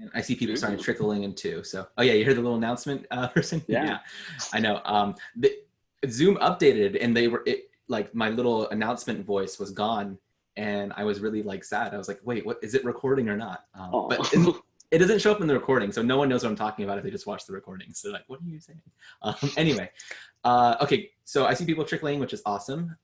And I see people starting Ooh. trickling in too. So, oh yeah, you heard the little announcement person? Yeah. Yeah, I know. Zoom updated and like my little announcement voice was gone. And I was really like sad. I was like, wait, what is it recording or not? But Oh. it doesn't show up in the recording. So no one knows what I'm talking about if they just watch the recording. So like, what are you saying? Anyway, okay. So I see people trickling, which is awesome.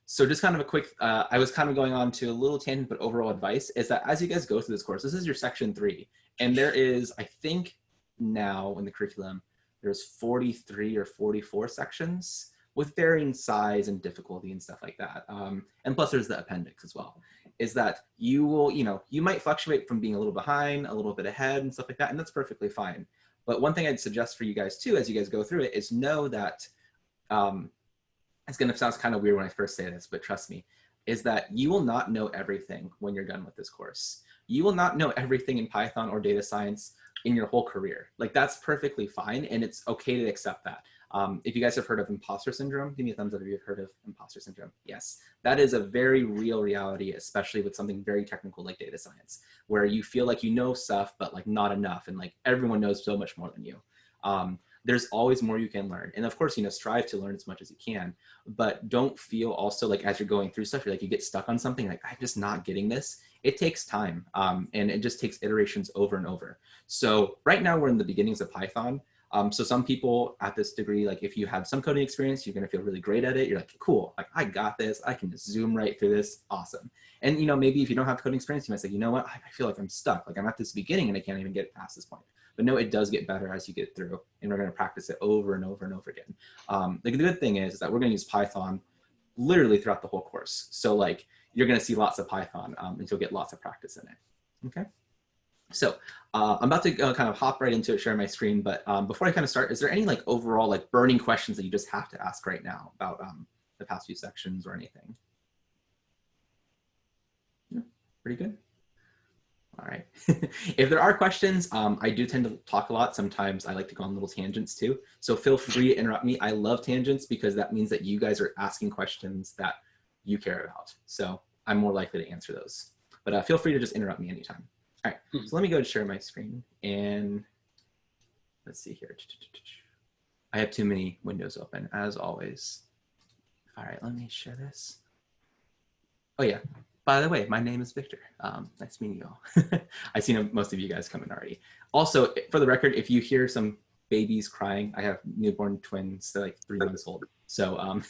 So just kind of a quick, I was kind of going on to a little tangent, but overall advice is that as you guys go through this course, this is your section 3. And there is, I think now in the curriculum, there's 43 or 44 sections with varying size and difficulty and stuff like that. And plus there's the appendix as well, is that you will, you might fluctuate from being a little behind, a little bit ahead and stuff like that. And that's perfectly fine. But one thing I'd suggest for you guys too, as you guys go through it, is know that, it's going to sound kind of weird when I first say this, but trust me, is that you will not know everything when you're done with this course. You will not know everything in Python or data science in your whole career. Like that's perfectly fine. And it's okay to accept that. If you guys have heard of imposter syndrome, give me a thumbs up if you've heard of imposter syndrome. Yes, that is a very real reality, especially with something very technical like data science, where you feel like you know stuff, but like not enough. And like everyone knows so much more than you. There's always more you can learn. And of course, strive to learn as much as you can, but don't feel also like as you're going through stuff, you're like, you get stuck on something like, I'm just not getting this. It takes time. And it just takes iterations over and over. So right now we're in the beginnings of Python. So some people at this degree, like if you have some coding experience, you're going to feel really great at it. You're like, cool, like I got this. I can just zoom right through this. Awesome. And, maybe if you don't have coding experience, you might say, you know what, I feel like I'm stuck. Like I'm at this beginning and I can't even get past this point. But no, it does get better as you get through, and we're going to practice it over and over and over again. The good thing is that we're going to use Python literally throughout the whole course. So like you're going to see lots of Python and you'll get lots of practice in it. Okay. So I'm about to kind of hop right into it, share my screen. But before I kind of start, is there any like overall like burning questions that you just have to ask right now about the past few sections or anything? Yeah, pretty good. All right. If there are questions, I do tend to talk a lot. Sometimes I like to go on little tangents too. So feel free to interrupt me. I love tangents because that means that you guys are asking questions that you care about. So I'm more likely to answer those. But feel free to just interrupt me anytime. All right. So let me go and share my screen. And let's see here. I have too many windows open, as always. All right. Let me share this. Oh, yeah. By the way, my name is Victor. Nice meeting you all. I've seen most of you guys come in already. Also, for the record, if you hear some babies crying, I have newborn twins. They're like 3 months old. So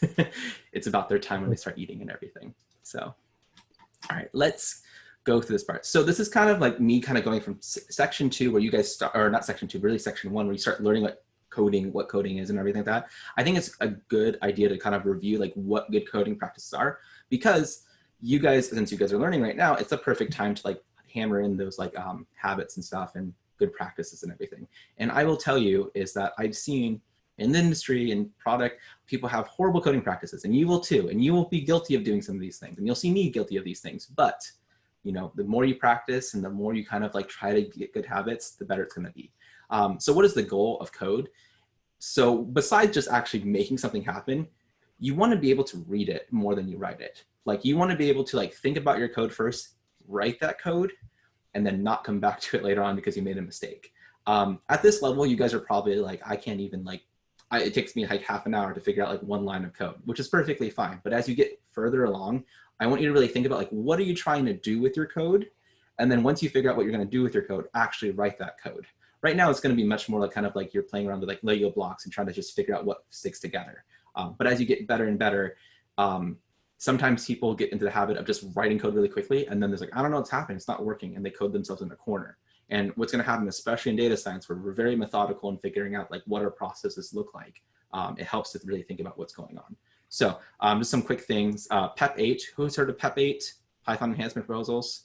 it's about their time when they start eating and everything. So, all right, let's go through this part. So this is kind of like me kind of going from section 2 where you guys start, or not section 2, but really section 1 where you start learning what coding is and everything like that. I think it's a good idea to kind of review like what good coding practices are, because you guys, since you guys are learning right now, it's a perfect time to like hammer in those like habits and stuff and good practices and everything. And I will tell you is that I've seen in the industry and product, people have horrible coding practices, and you will too. And you will be guilty of doing some of these things, and you'll see me guilty of these things. But the more you practice and the more you kind of like try to get good habits, the better it's going to be. So what is the goal of code? So besides just actually making something happen, you want to be able to read it more than you write it. Like you want to be able to like think about your code first, write that code, and then not come back to it later on because you made a mistake. At this level, you guys are probably like, I can't even like, it takes me like half an hour to figure out like one line of code, which is perfectly fine. But as you get further along, I want you to really think about like, what are you trying to do with your code? And then once you figure out what you're going to do with your code, actually write that code. Right now, it's going to be much more like kind of like you're playing around with like Lego blocks and trying to just figure out what sticks together. But as you get better and better, sometimes people get into the habit of just writing code really quickly. And then there's like, I don't know what's happening. It's not working. And they code themselves in a corner. And what's going to happen, especially in data science, where we're very methodical in figuring out like what our processes look like. It helps to really think about what's going on. So just some quick things. PEP 8, who's heard of PEP 8? Python Enhancement Proposals.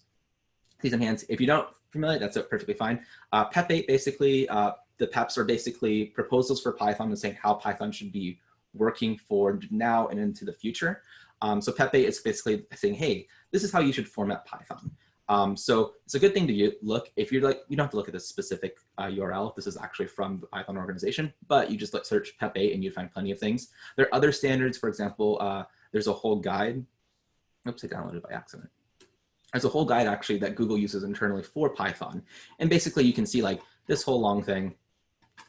Please enhance. If you don't familiar, that's perfectly fine. PEP 8, basically, the PEPs are basically proposals for Python and saying how Python should be working for now and into the future. So PEP 8 is basically saying, hey, this is how you should format Python. So it's a good thing to look. If you're like, you don't have to look at this specific URL. This is actually from the Python organization, but you just search PEP 8 and you find plenty of things. There are other standards. For example, there's a whole guide. Oops, I downloaded it by accident. There's a whole guide actually that Google uses internally for Python. And basically you can see like this whole long thing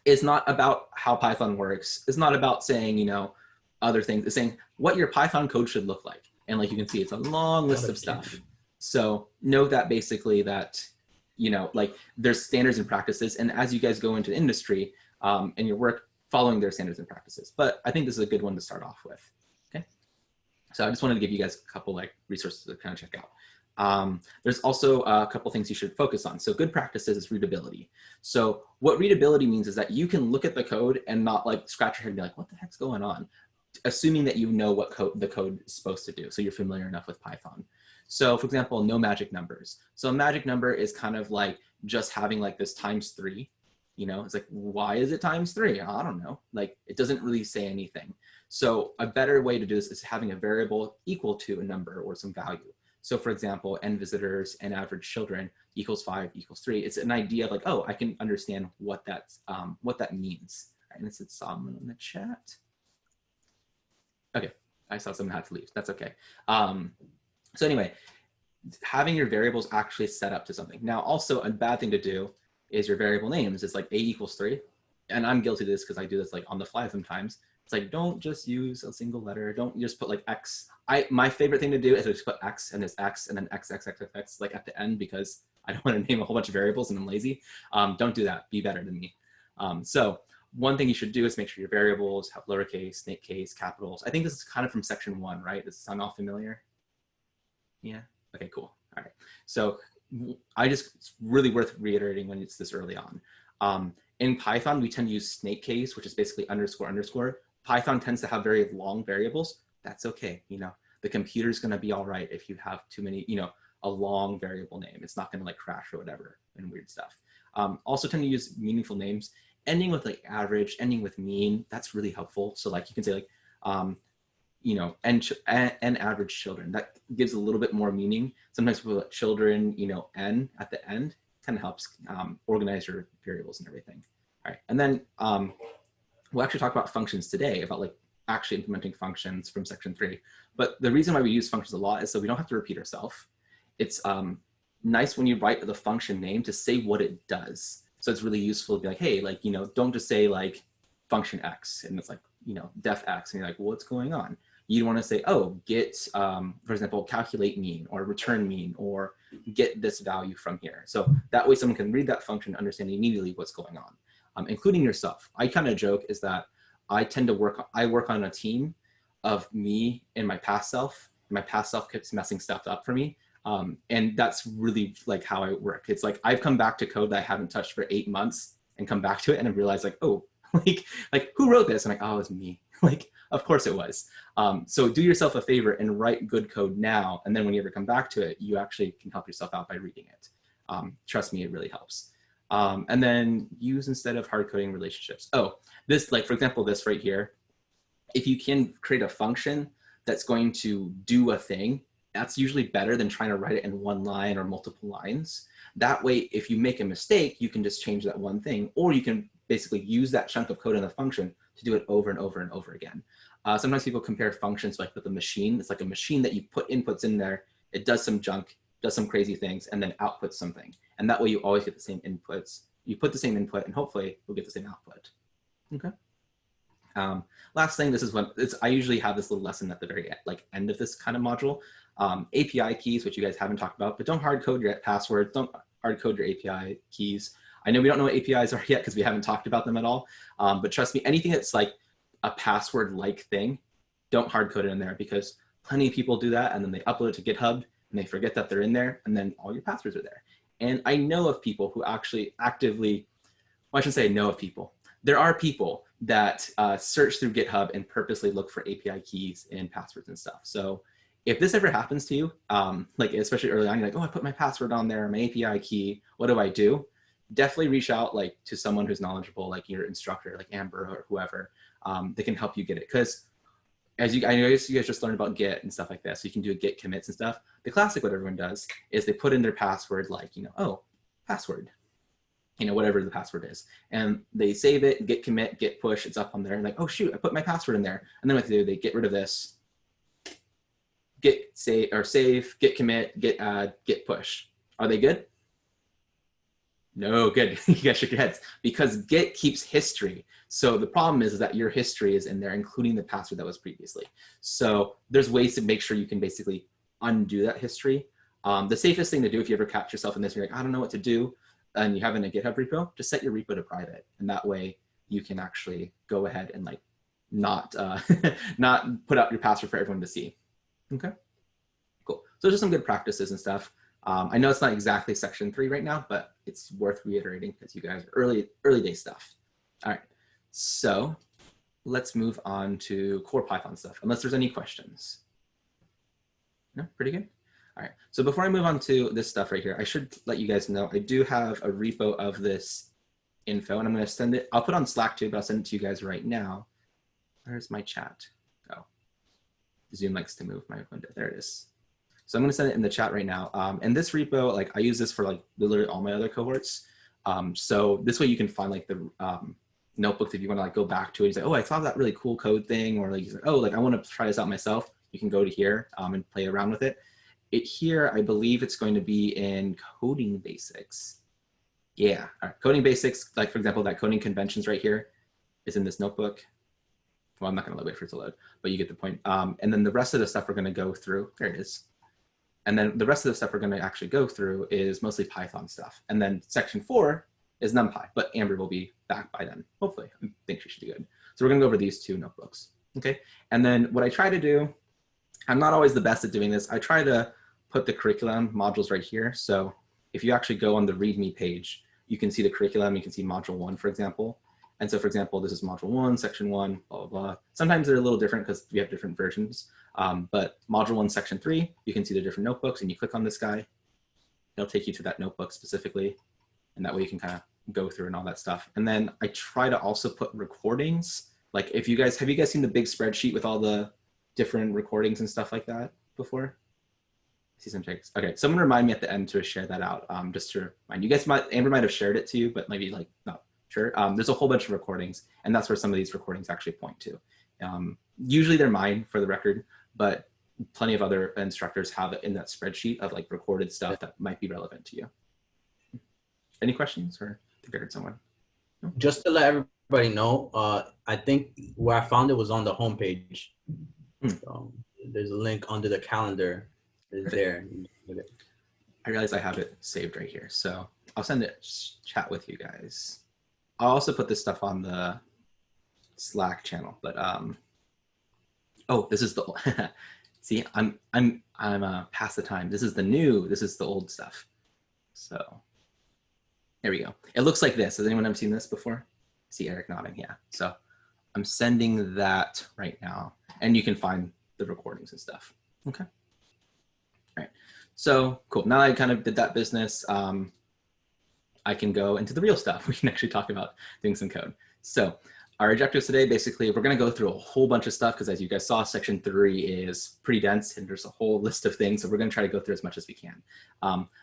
is not about how Python works. It's not about saying, you know, other things. It's saying what your Python code should look like. And like you can see, it's a long list of stuff. So know that basically that, you know, like there's standards and practices. And as you guys go into industry and your work, following their standards and practices. But I think this is a good one to start off with. Okay. So I just wanted to give you guys a couple like resources to kind of check out. There's also a couple things you should focus on. So good practices is readability. So what readability means is that you can look at the code and not like scratch your head and be like, what the heck's going on? Assuming that you know what the code is supposed to do. So you're familiar enough with Python. So for example, no magic numbers. So a magic number is kind of like just having like this ×3. You know, it's like, why is it ×3? I don't know. Like, it doesn't really say anything. So a better way to do this is having a variable equal to a number or some value. So for example, n visitors and average children equals 5 equals 3. It's an idea of like, oh, I can understand what that means. And it's someone in the chat. Okay, I saw someone had to leave. That's okay. So anyway, having your variables actually set up to something. Now, also a bad thing to do is your variable names. It's like a equals 3. And I'm guilty of this because I do this like on the fly sometimes. It's like, don't just use a single letter. Don't just put like X. My favorite thing to do is just put X and there's X and then X, X, X, X, X like at the end because I don't want to name a whole bunch of variables and I'm lazy. Don't do that. Be better than me. So one thing you should do is make sure your variables have lowercase, snake case, capitals. I think this is kind of from section 1, right? Does it sound all familiar? Yeah. Okay, cool. All right. So it's really worth reiterating when it's this early on. In Python, we tend to use snake case, which is basically underscore underscore. Python tends to have very long variables. That's okay. You know, the computer's going to be all right if you have too many, you know, a long variable name. It's not going to like crash or whatever and weird stuff. Also tend to use meaningful names, ending with like average, ending with mean. That's really helpful. So like you can say like, you know, and average children. That gives a little bit more meaning. Sometimes we put children, you know, n at the end, kind of helps organize your variables and everything. All right, and then we'll actually talk about functions today, about like actually implementing functions from section 3. But the reason why we use functions a lot is so we don't have to repeat ourselves. It's nice when you write the function name to say what it does. So it's really useful to be like, hey, like, you know, don't just say like function X and it's like, you know, def X and you're like, well, what's going on? You want to say, oh, get, for example, calculate mean or return mean or get this value from here. So that way someone can read that function, understand immediately what's going on, including yourself. I kind of joke is that I work on a team of me and my past self. My past self keeps messing stuff up for me. And that's really like how I work. It's like, I've come back to code that I haven't touched for 8 months and come back to it and I realized like, oh, like who wrote this? And like, oh, it was me. Like, of course it was. So do yourself a favor and write good code now. And then when you ever come back to it, you actually can help yourself out by reading it. Trust me, it really helps. And then use instead of hard coding relationships. Oh, this, like, for example, this right here, if you can create a function that's going to do a thing, that's usually better than trying to write it in one line or multiple lines. That way, if you make a mistake, you can just change that one thing, or you can basically use that chunk of code in the function to do it over and over and over again. Sometimes people compare functions like with a machine. It's like a machine that you put inputs in there, it does some junk, does some crazy things, and then outputs something. And that way you always get the same inputs. You put the same input and hopefully you'll get the same output. Okay. Last thing, this is what I usually have this little lesson at the very end of this kind of module. API keys, which you guys haven't talked about, but don't hard code your passwords. Don't hard code your API keys. I know we don't know what APIs are yet because we haven't talked about them at all. But trust me, anything that's like a password-like thing, don't hard code it in there because plenty of people do that and then they upload it to GitHub and they forget that they're in there and then all your passwords are there. And I know of people who actually actively, well, I shouldn't say know of people. There are people that search through GitHub and purposely look for API keys and passwords and stuff. So if this ever happens to you, like especially early on, you're like, oh, I put my password on there, my API key, what do I do? Definitely reach out like to someone who's knowledgeable, like your instructor, like Amber or whoever, that can help you get it. Because I know you guys just learned about Git and stuff like that, so you can do Git commits and stuff. The classic what everyone does is they put in their password, like, you know, oh, password, you know, whatever the password is. And they save it, Git commit, Git push, it's up on there. And like, oh shoot, I put my password in there. And then what they do, they get rid of this. git save, git commit, git add, git push. Are they good? No, good. You guys shook your heads because Git keeps history. So the problem is that your history is in there, including the password that was previously. So there's ways to make sure you can basically undo that history. The safest thing to do if you ever catch yourself in this, you're like, I don't know what to do, and you have in a GitHub repo, just set your repo to private. And that way you can actually go ahead and like not, not put out your password for everyone to see. Okay, cool. So just some good practices and stuff. I know it's not exactly section 3 right now, but it's worth reiterating because you guys are early day stuff. All right, so let's move on to core Python stuff, unless there's any questions. No, pretty good. All right, so before I move on to this stuff right here, I should let you guys know I do have a repo of this info, and I'm going to send it. I'll put on Slack too, but I'll send it to you guys right now. Where's my chat? Oh, Zoom likes to move my window. There it is. So I'm going to send it in the chat right now. And this repo, like I use this for like literally all my other cohorts. So this way you can find like the notebooks if you want to like go back to it. You say, oh, I saw that really cool code thing, or like, oh, like I want to try this out myself. You can go to here and play around with it. Here, I believe it's going to be in coding basics. Yeah, all right. Coding basics, like for example, that coding conventions right here is in this notebook. Well, I'm not going to wait for it to load, but you get the point. And then the rest of the stuff we're going to go through. There it is. And then the rest of the stuff we're going to actually go through is mostly Python stuff. And then section 4 is NumPy, but Amber will be back by then. Hopefully, I think she should be good. So we're going to go over these 2 notebooks. Okay. And then what I try to do, I'm not always the best at doing this. I try to put the curriculum modules right here. So if you actually go on the README page, you can see the curriculum. You can see module 1, for example. And so, for example, this is module 1, section 1, blah, blah, blah. Sometimes they're a little different because we have different versions. But module 1, section 3, you can see the different notebooks, and you click on this guy. It'll take you to that notebook specifically. And that way you can kind of go through and all that stuff. And then I try to also put recordings. Like if you guys, have you guys seen the big spreadsheet with all the different recordings and stuff like that before? I see some takes. Okay, someone remind me at the end to share that out, just to remind you guys. Amber might have shared it to you, but maybe like not. Sure. There's a whole bunch of recordings, and that's where some of these recordings actually point to. Usually they're mine for the record, but plenty of other instructors have it in that spreadsheet of like recorded stuff that might be relevant to you. Any questions, or I think I heard someone? No? Just to let everybody know, I think where I found it was on the homepage. There's a link under the calendar. It's there. I realize I have it saved right here, so I'll send it chat with you guys. I'll also put this stuff on the Slack channel, but oh, this is the see, I'm past the time. This is the new. This is the old stuff. So there we go. It looks like this. Has anyone ever seen this before? I see Eric nodding. Yeah. So I'm sending that right now, and you can find the recordings and stuff. Okay. All right. So cool. Now I kind of did that business. I can go into the real stuff. We can actually talk about doing some code. So our objectives today, basically, we're going to go through a whole bunch of stuff because as you guys saw, section 3 is pretty dense and there's a whole list of things. So we're going to try to go through as much as we can.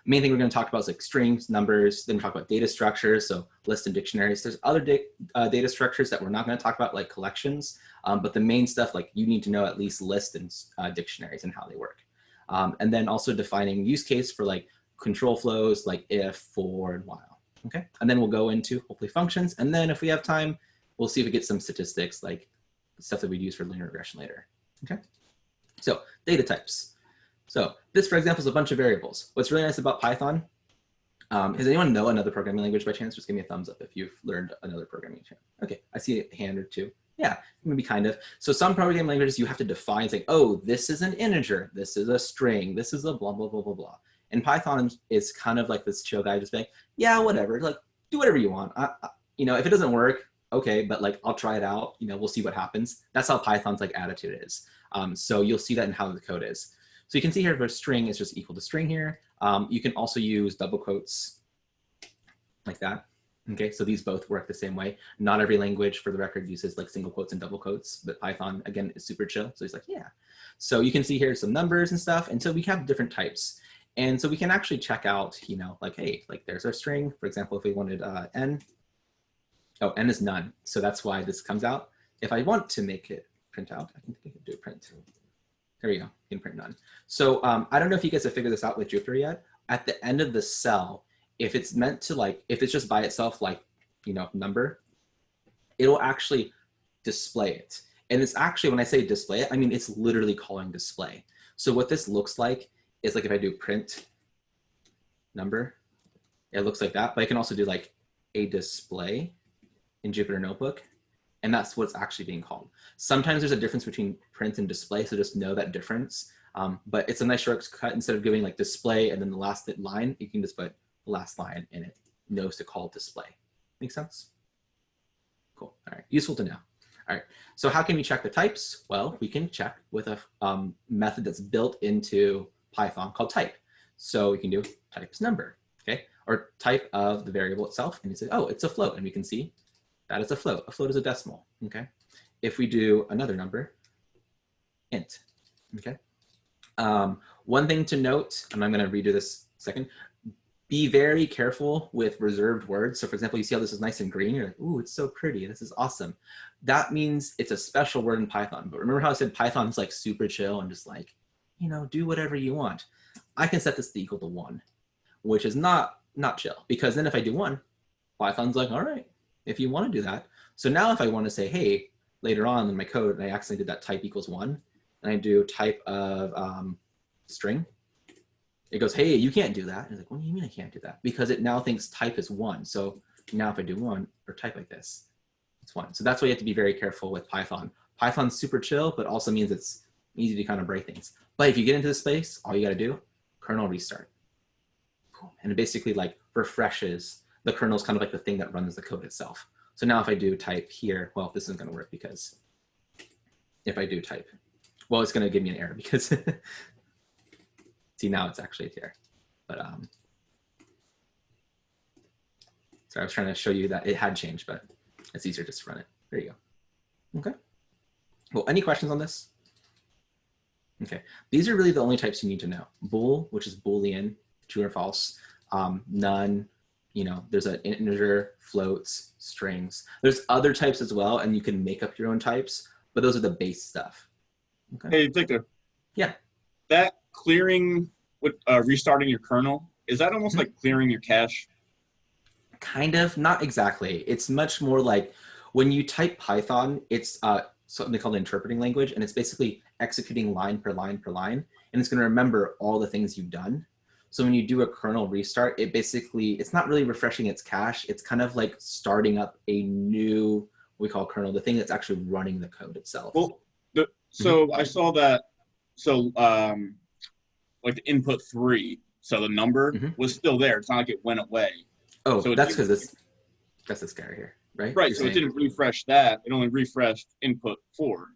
Main thing we're going to talk about is like strings, numbers, then talk about data structures. So lists and dictionaries. There's other data structures that we're not going to talk about, like collections. But the main stuff, like you need to know at least lists and dictionaries and how they work. And then also defining use case for like control flows like if, for, and while. Okay, and then we'll go into hopefully functions, and then if we have time, we'll see if we get some statistics like stuff that we'd use for linear regression later. Okay, so data types. So this, for example, is a bunch of variables. What's really nice about Python, does anyone know another programming language by chance? Just give me a thumbs up if you've learned another programming language. Okay, I see a hand or two. Yeah, maybe kind of. So some programming languages you have to define, it's like, oh, this is an integer, this is a string, this is a blah, blah, blah, blah, blah. And Python is kind of like this chill guy just saying, yeah, whatever, like do whatever you want. You know, if it doesn't work, okay, but like I'll try it out, you know, we'll see what happens. That's how Python's like attitude is. So you'll see that in how the code is. So you can see here for string is just equal to string here. You can also use double quotes like that. Okay, so these both work the same way. Not every language, for the record, uses like single quotes and double quotes, but Python, again, is super chill. So he's like, yeah. So you can see here some numbers and stuff. And so we have different types. And so we can actually check out, you know, like, hey, like there's our string. For example, if we wanted n, oh, n is none. So that's why this comes out. If I want to make it print out, I can do a print. There you go. You can print none. So I don't know if you guys have figured this out with Jupyter yet. At the end of the cell, if it's meant to like, if it's just by itself, like, you know, number, it'll actually display it. And it's actually, when I say display it, I mean, it's literally calling display. So what this looks like is like if I do print number, it looks like that, but I can also do like a display in Jupyter Notebook. And that's what's actually being called. Sometimes there's a difference between print and display, so just know that difference. But it's a nice shortcut. Instead of giving like display and then the last line, you can just put the last line and it knows to call display. Make sense? Cool. All right. Useful to know. All right. So how can we check the types? Well, we can check with a method that's built into Python called type. So we can do types number, okay, or type of the variable itself, and you say, oh, it's a float, and we can see that is a float. A float is a decimal, okay. If we do another number, int, okay. One thing to note, and I'm going to redo this second. Be very careful with reserved words. So for example, you see how this is nice and green. You're like, ooh, it's so pretty. This is awesome. That means it's a special word in Python. But remember how I said Python's like super chill and just like, you know, do whatever you want. I can set this to equal to 1, which is not chill. Because then if I do 1, Python's like, all right, if you want to do that. So now if I want to say, hey, later on in my code, and I accidentally did that type equals 1, and I do type of string, it goes, hey, you can't do that. And it's like, what do you mean I can't do that? Because it now thinks type is 1. So now if I do 1 or type like this, it's 1. So that's why you have to be very careful with Python. Python's super chill, but also means it's easy to kind of break things. But if you get into this space, all you got to do, kernel restart. And it basically like refreshes the kernel is kind of like the thing that runs the code itself. So now if I do type here, well, this isn't going to work because if I do type, well, it's going to give me an error because see, now it's actually here. But so I was trying to show you that it had changed, but it's easier just to run it. There you go. Okay. Well, any questions on this? Okay. These are really the only types you need to know. Bool, which is Boolean, true or false. None, you know, there's an integer, floats, strings. There's other types as well, and you can make up your own types, but those are the base stuff. Okay. Hey, Victor. Yeah. That clearing with restarting your kernel, is that almost like clearing your cache? Kind of, not exactly. It's much more like when you type Python, it's something called an interpreting language, and it's basically executing line per line per line, and it's going to remember all the things you've done. So when you do a kernel restart, it basically, it's not really refreshing its cache. It's kind of like starting up a new, what we call kernel, the thing that's actually running the code itself. Well, so I saw that, so like the input 3, so the number was still there. It's not like it went away. Oh, so that's because that's this guy right here, right? Right, You're so saying? it didn't refresh that. It only refreshed input 4.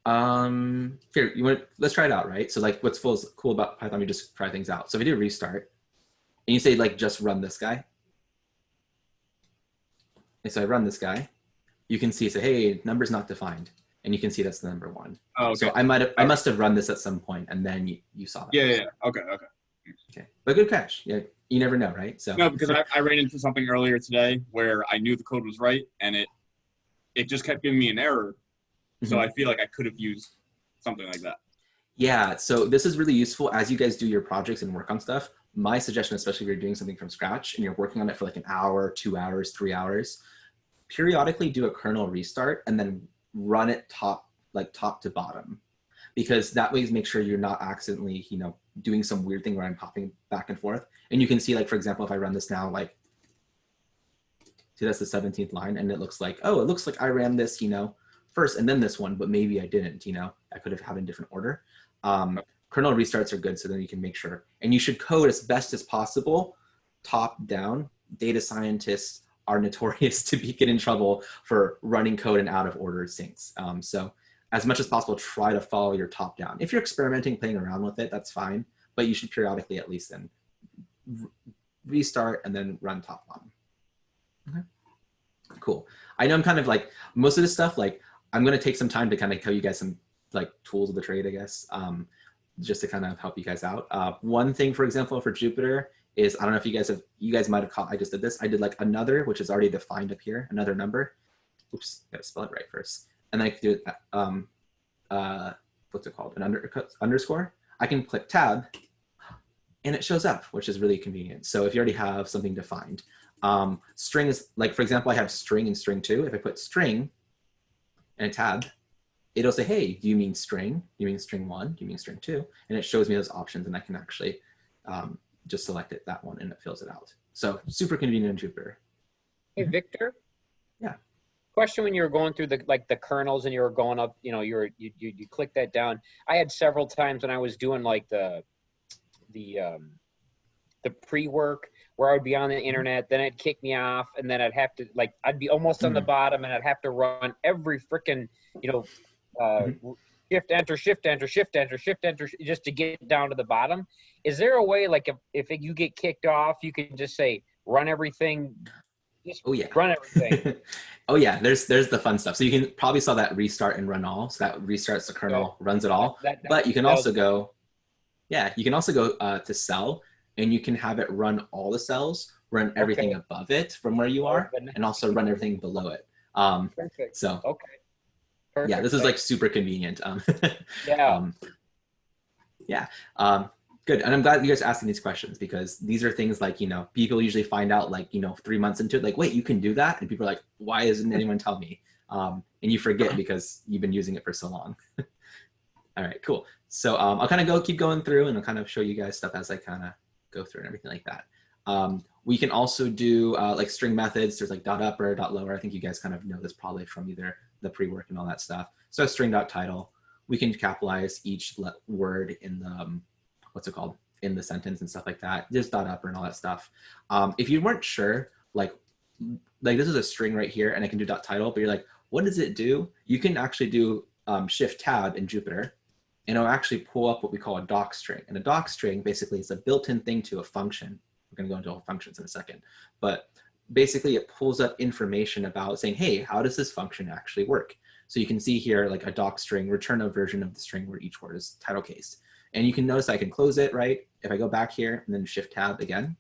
Here, let's try it out, right? So like what's cool about Python, we just try things out. So if we do restart, and you say like just run this guy. And so I run this guy, you can see, say, hey, number's not defined. And you can see that's the number 1. Oh, okay. So I must have run this at some point, and then you saw that. Yeah. Okay. Okay, but good catch. Yeah, you never know, right? So No, because I ran into something earlier today where I knew the code was right, and it just kept giving me an error. So I feel like I could have used something like that. Yeah, so this is really useful as you guys do your projects and work on stuff. My suggestion, especially if you're doing something from scratch and you're working on it for like an hour, 2 hours, 3 hours, periodically do a kernel restart and then run it top to bottom, because that way make sure you're not accidentally, you know, doing some weird thing where I'm popping back and forth. And you can see, like, for example, if I run this now, like, see, that's the 17th line, and it looks like, oh, it looks like I ran this, you know, first and then this one, but maybe I didn't, you know, I could have had in different order. Kernel restarts are good, so then you can make sure, and you should code as best as possible, top down. Data scientists are notorious to get in trouble for running code in out of order syncs. So as much as possible, try to follow your top down. If you're experimenting, playing around with it, that's fine, but you should periodically at least then restart and then run top bottom. Okay, cool. I know I'm kind of like, most of this stuff, like, I'm going to take some time to kind of tell you guys some like tools of the trade, I guess, just to kind of help you guys out. One thing, for example, for Jupyter is, I don't know if you guys might have caught, I just did this. I did like another, which is already defined up here, another number. Oops, gotta spell it right first. And then I could do what's it called, an underscore, I can click tab and it shows up, which is really convenient. So if you already have something defined, string is like, for example, I have string and string 2. If I put string and a tab, it'll say, hey, do you mean string? Do you mean string 1? Do you mean string 2? And it shows me those options, and I can actually just select it, that one, and it fills it out. So super convenient in Jupyter. Hey, Victor. Yeah. Question: when you were going through the kernels and you were going up, you click that down. I had several times when I was doing like the pre-work where I'd be on the internet, then it'd kick me off, and then I'd have to I'd be almost on the bottom, and I'd have to run every freaking shift enter, shift enter, shift enter, shift enter, just to get down to the bottom. Is there a way, like, if you get kicked off, you can just say run everything? Oh yeah, run everything. Oh yeah, there's the fun stuff. So you can probably saw that restart and run all. So that restarts the kernel, runs it all. But you can also go, you can also go to cell, and you can have it run all the cells, run everything above it from where you are, and also run everything below it. Perfect. So okay. Perfect. Yeah, this is like super convenient. Yeah. Good. And I'm glad you guys are asking these questions, because these are things like, people usually find out 3 months into it, like, wait, you can do that? And people are like, why isn't anyone tell me? And you forget because you've been using it for so long. All right, cool. So I'll kind of keep going through, and I'll kind of show you guys stuff as I kind of go through and everything like that. We can also do like string methods. There's like .upper, .lower. I think you guys kind of know this probably from either the pre-work and all that stuff. So string.title, we can capitalize each word in the, in the sentence and stuff like that. Just .upper and all that stuff. If you weren't sure, like this is a string right here, and I can do .title, but you're like, what does it do? You can actually do shift tab in Jupyter, and it'll actually pull up what we call a doc string. And a doc string basically is a built-in thing to a function. We're going to go into all functions in a second, but basically it pulls up information about saying, hey, how does this function actually work? So you can see here, like a doc string, return a version of the string where each word is title cased. And you can notice I can close it, right? If I go back here and then shift tab again,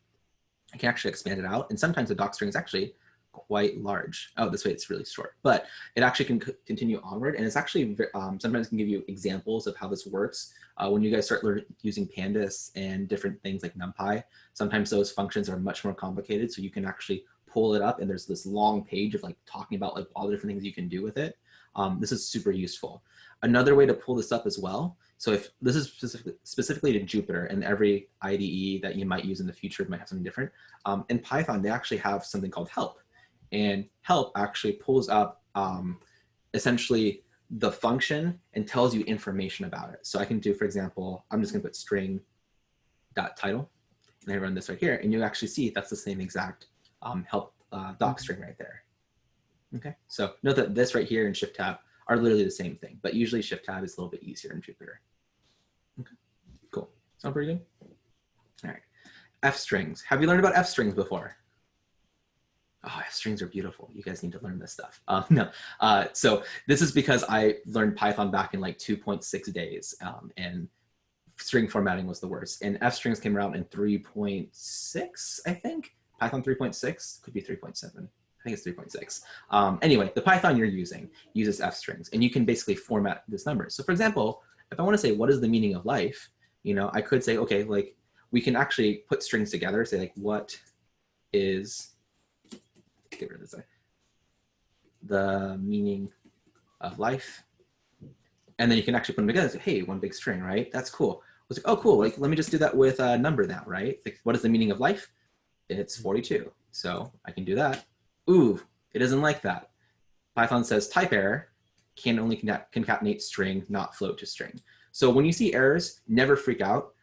I can actually expand it out. And sometimes the doc string is actually quite large. Oh, this way it's really short, but it actually can continue onward. And it's actually sometimes can give you examples of how this works. When you guys start using pandas and different things like NumPy, sometimes those functions are much more complicated. So you can actually pull it up, and there's this long page of talking about all the different things you can do with it. This is super useful. Another way to pull this up as well. So if this is specifically to Jupyter, and every IDE that you might use in the future might have something different. In Python, they actually have something called help. And help actually pulls up essentially the function and tells you information about it. So I can do, for example, I'm just gonna put string.title, and I run this right here, and you actually see that's the same exact help doc string right there. Okay, so note that this right here and shift tab are literally the same thing, but usually shift tab is a little bit easier in Jupyter. Okay, cool. Sound pretty good? All right, F strings. Have you learned about F strings before? Oh, F strings are beautiful. You guys need to learn this stuff. So this is because I learned Python back in 2.6 days, and string formatting was the worst. And F strings came around in 3.6, I think. Python 3.6, could be 3.7. I think it's 3.6. Anyway, the Python you're using uses F strings, and you can basically format this number. So for example, if I want to say, what is the meaning of life? I could say, okay, we can actually put strings together, say what is, get rid of this, the meaning of life. And then you can actually put them together and say, hey, one big string, right? That's cool. I was like, oh, cool. Let me just do that with a number now, right? What is the meaning of life? It's 42. So I can do that. Ooh, it isn't like that. Python says type error, can only concatenate string, not float to string. So when you see errors, never freak out.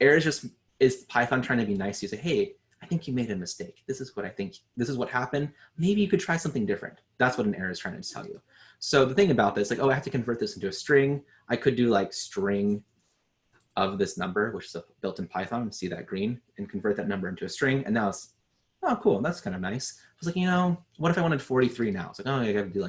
Errors just is Python trying to be nice. You say, hey, I think you made a mistake. This is what I think. This is what happened. Maybe you could try something different. That's what an error is trying to tell you. So the thing about this, oh, I have to convert this into a string. I could do string of this number, which is built in Python. See that green, and convert that number into a string. And now it's, oh, cool. That's kind of nice. I was like, what if I wanted 43 now? It's like, oh, I got to do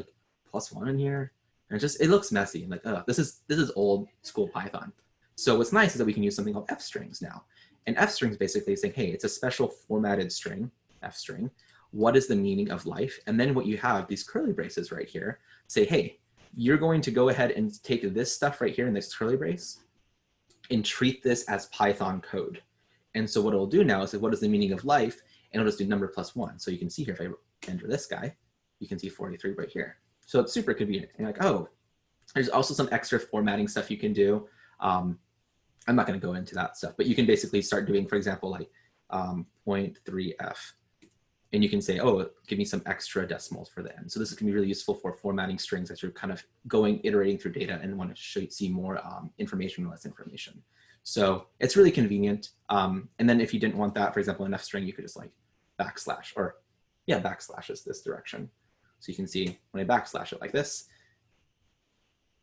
+1 in here. And it looks messy. I'm like, oh, this is old school Python. So what's nice is that we can use something called F strings now. And F strings basically saying, hey, it's a special formatted string, F string. What is the meaning of life? And then what you have, these curly braces right here, say, hey, you're going to go ahead and take this stuff right here in this curly brace and treat this as Python code. And so what it'll do now is say, what is the meaning of life? And it'll just do number plus 1. So you can see here, if I enter this guy, you can see 43 right here. So it's super convenient. And you're like, oh, there's also some extra formatting stuff you can do. I'm not going to go into that stuff, but you can basically start doing, for example, like 0.3f. And you can say, oh, give me some extra decimals for the end. So this is going to be really useful for formatting strings as you're kind of iterating through data and want to see more information or less information. So it's really convenient. And then if you didn't want that, for example, in F string, you could just like backslash, or yeah, backslash is this direction. So you can see when I backslash it like this,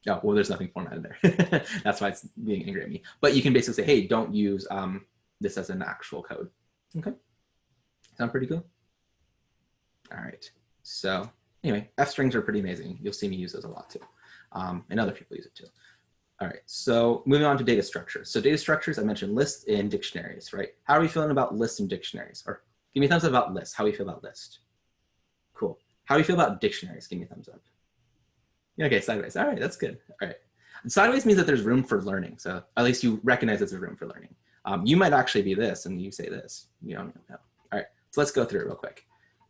oh, well, there's nothing formatted there. That's why it's being angry at me. But you can basically say, hey, don't use this as an actual code. Okay, sound pretty cool? All right, so anyway, F strings are pretty amazing. You'll see me use those a lot too. And other people use it too. All right, so moving on to data structures. So data structures, I mentioned lists and dictionaries, right? How are we feeling about lists and dictionaries? Or give me a thumbs up about lists. How do you feel about list? Cool. How do you feel about dictionaries? Give me a thumbs up. Yeah, okay, sideways. All right, that's good. All right. And sideways means that there's room for learning. So at least you recognize there's a room for learning. You might actually be this and you say this. You don't know. All right, so let's go through it real quick.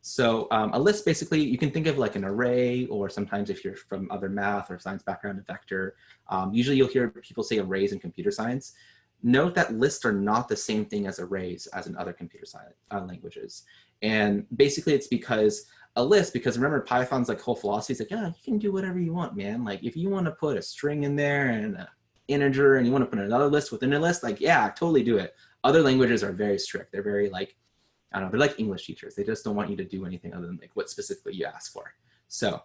So a list, basically, you can think of like an array, or sometimes if you're from other math or science background, a vector. Usually you'll hear people say arrays in computer science. Note that lists are not the same thing as arrays as in other computer science languages. And basically it's because a list, because remember Python's like whole philosophy is like, yeah, you can do whatever you want, man. Like if you want to put a string in there and an integer and you want to put another list within a list, like, yeah, totally do it. Other languages are very strict. They're very like, I don't know, they're like English teachers. They just don't want you to do anything other than like what specifically you ask for. So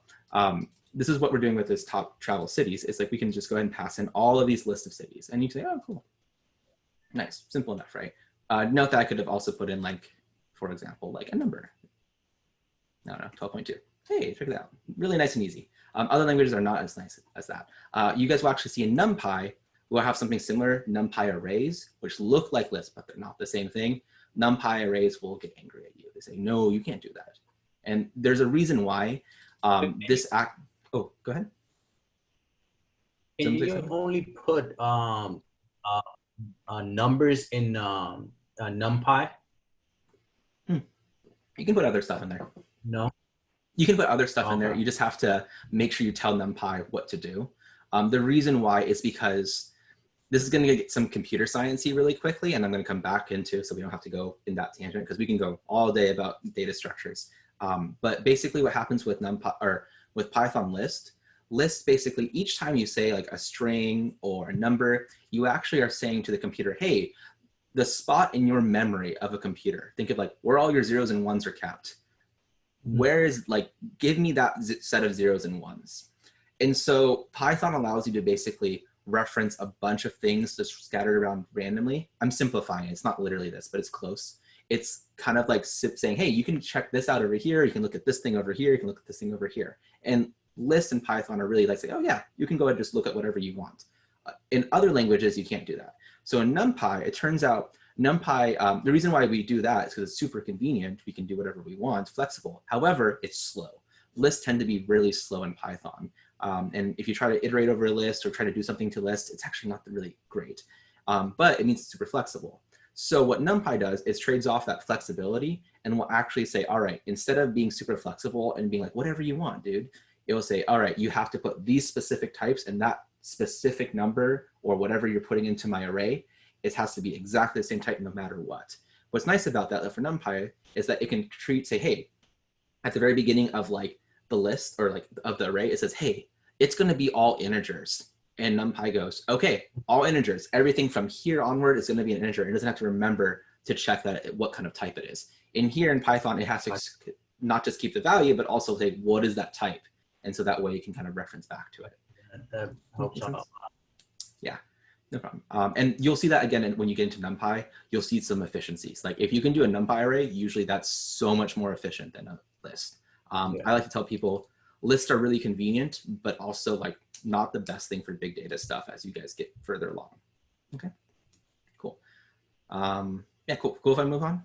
this is what we're doing with this top travel cities. It's like we can just go ahead and pass in all of these lists of cities and you say, oh, cool. Nice, simple enough, right? Note that I could have also put in like, for example, like a number. I don't know, 12.2. Hey, check it out. Really nice and easy. Other languages are not as nice as that. You guys will actually see in NumPy, we'll have something similar, NumPy arrays, which look like lists, but they're not the same thing. NumPy arrays will get angry at you. They say, no, you can't do that. And there's a reason why this act, oh, go ahead. Can you only put numbers in NumPy? You can put other stuff in there. No. You can put other stuff in there. You just have to make sure you tell NumPy what to do. The reason why is because this is going to get some computer sciencey really quickly, and I'm going to come back into, so we don't have to go in that tangent because we can go all day about data structures. But basically what happens with NumPy or with Python list basically each time you say like a string or a number, you actually are saying to the computer, hey, the spot in your memory of a computer, think of like where all your zeros and ones are kept. Where is like, give me that set of zeros and ones. And so Python allows you to basically reference a bunch of things just scattered around randomly. I'm simplifying it. It's not literally this, but it's close. It's kind of like saying, hey, you can check this out over here. You can look at this thing over here. You can look at this thing over here. And lists in Python are really like saying, oh yeah, you can go ahead and just look at whatever you want. In other languages, you can't do that. So in NumPy, it turns out NumPy, the reason why we do that is because it's super convenient. We can do whatever we want, flexible. However, it's slow. Lists tend to be really slow in Python. And if you try to iterate over a list or try to do something to list, it's actually not really great. But it means it's super flexible. So what NumPy does is trades off that flexibility and will actually say, all right, instead of being super flexible and being like, whatever you want, dude, it will say, all right, you have to put these specific types and that specific number or whatever you're putting into my array, it has to be exactly the same type no matter what. What's nice about that for NumPy is that it can say, hey, at the very beginning of like the list or like of the array, it says, hey, it's going to be all integers. And NumPy goes, okay, all integers. Everything from here onward is going to be an integer. It doesn't have to remember to check that what kind of type it is. In here in Python, it has to not just keep the value, but also say, what is that type? And so that way you can kind of reference back to it. That helps out. Yeah, no problem. And you'll see that again when you get into NumPy, you'll see some efficiencies. Like if you can do a NumPy array, usually that's so much more efficient than a list. I like to tell people lists are really convenient, but also like not the best thing for big data stuff as you guys get further along. Okay, cool. Yeah, cool if I move on?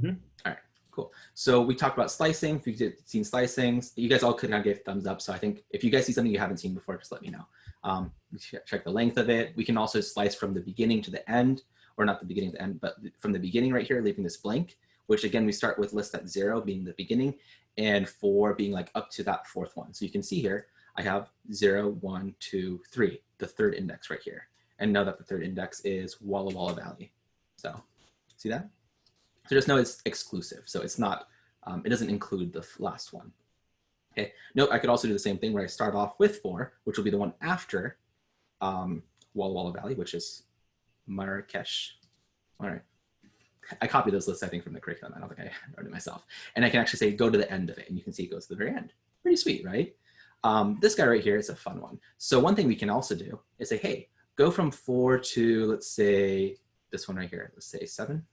All right, Cool. So we talked about slicing. If you've seen slicing, you guys all could kind of give thumbs up. So I think if you guys see something you haven't seen before, just let me know. Check the length of it. We can also slice from the beginning to the end, or not the beginning to the end, but from the beginning right here, leaving this blank, which again, we start with list at 0 being the beginning and 4 being like up to that 4th one. So you can see here, I have 0, 1, 2, 3, the 3rd index right here. And know that the 3rd index is Walla Walla Valley. So see that? So just know it's exclusive. So it's not, it doesn't include the last one. Okay. Note, I could also do the same thing where I start off with 4, which will be the one after Walla Walla Valley, which is Marrakesh. All right. I copied those lists, I think, from the curriculum. I don't think I wrote it myself. And I can actually say, go to the end of it. And you can see it goes to the very end. Pretty sweet, right? This guy right here is a fun one. So one thing we can also do is say, hey, go from 4 to, let's say, this one right here. Let's say 7.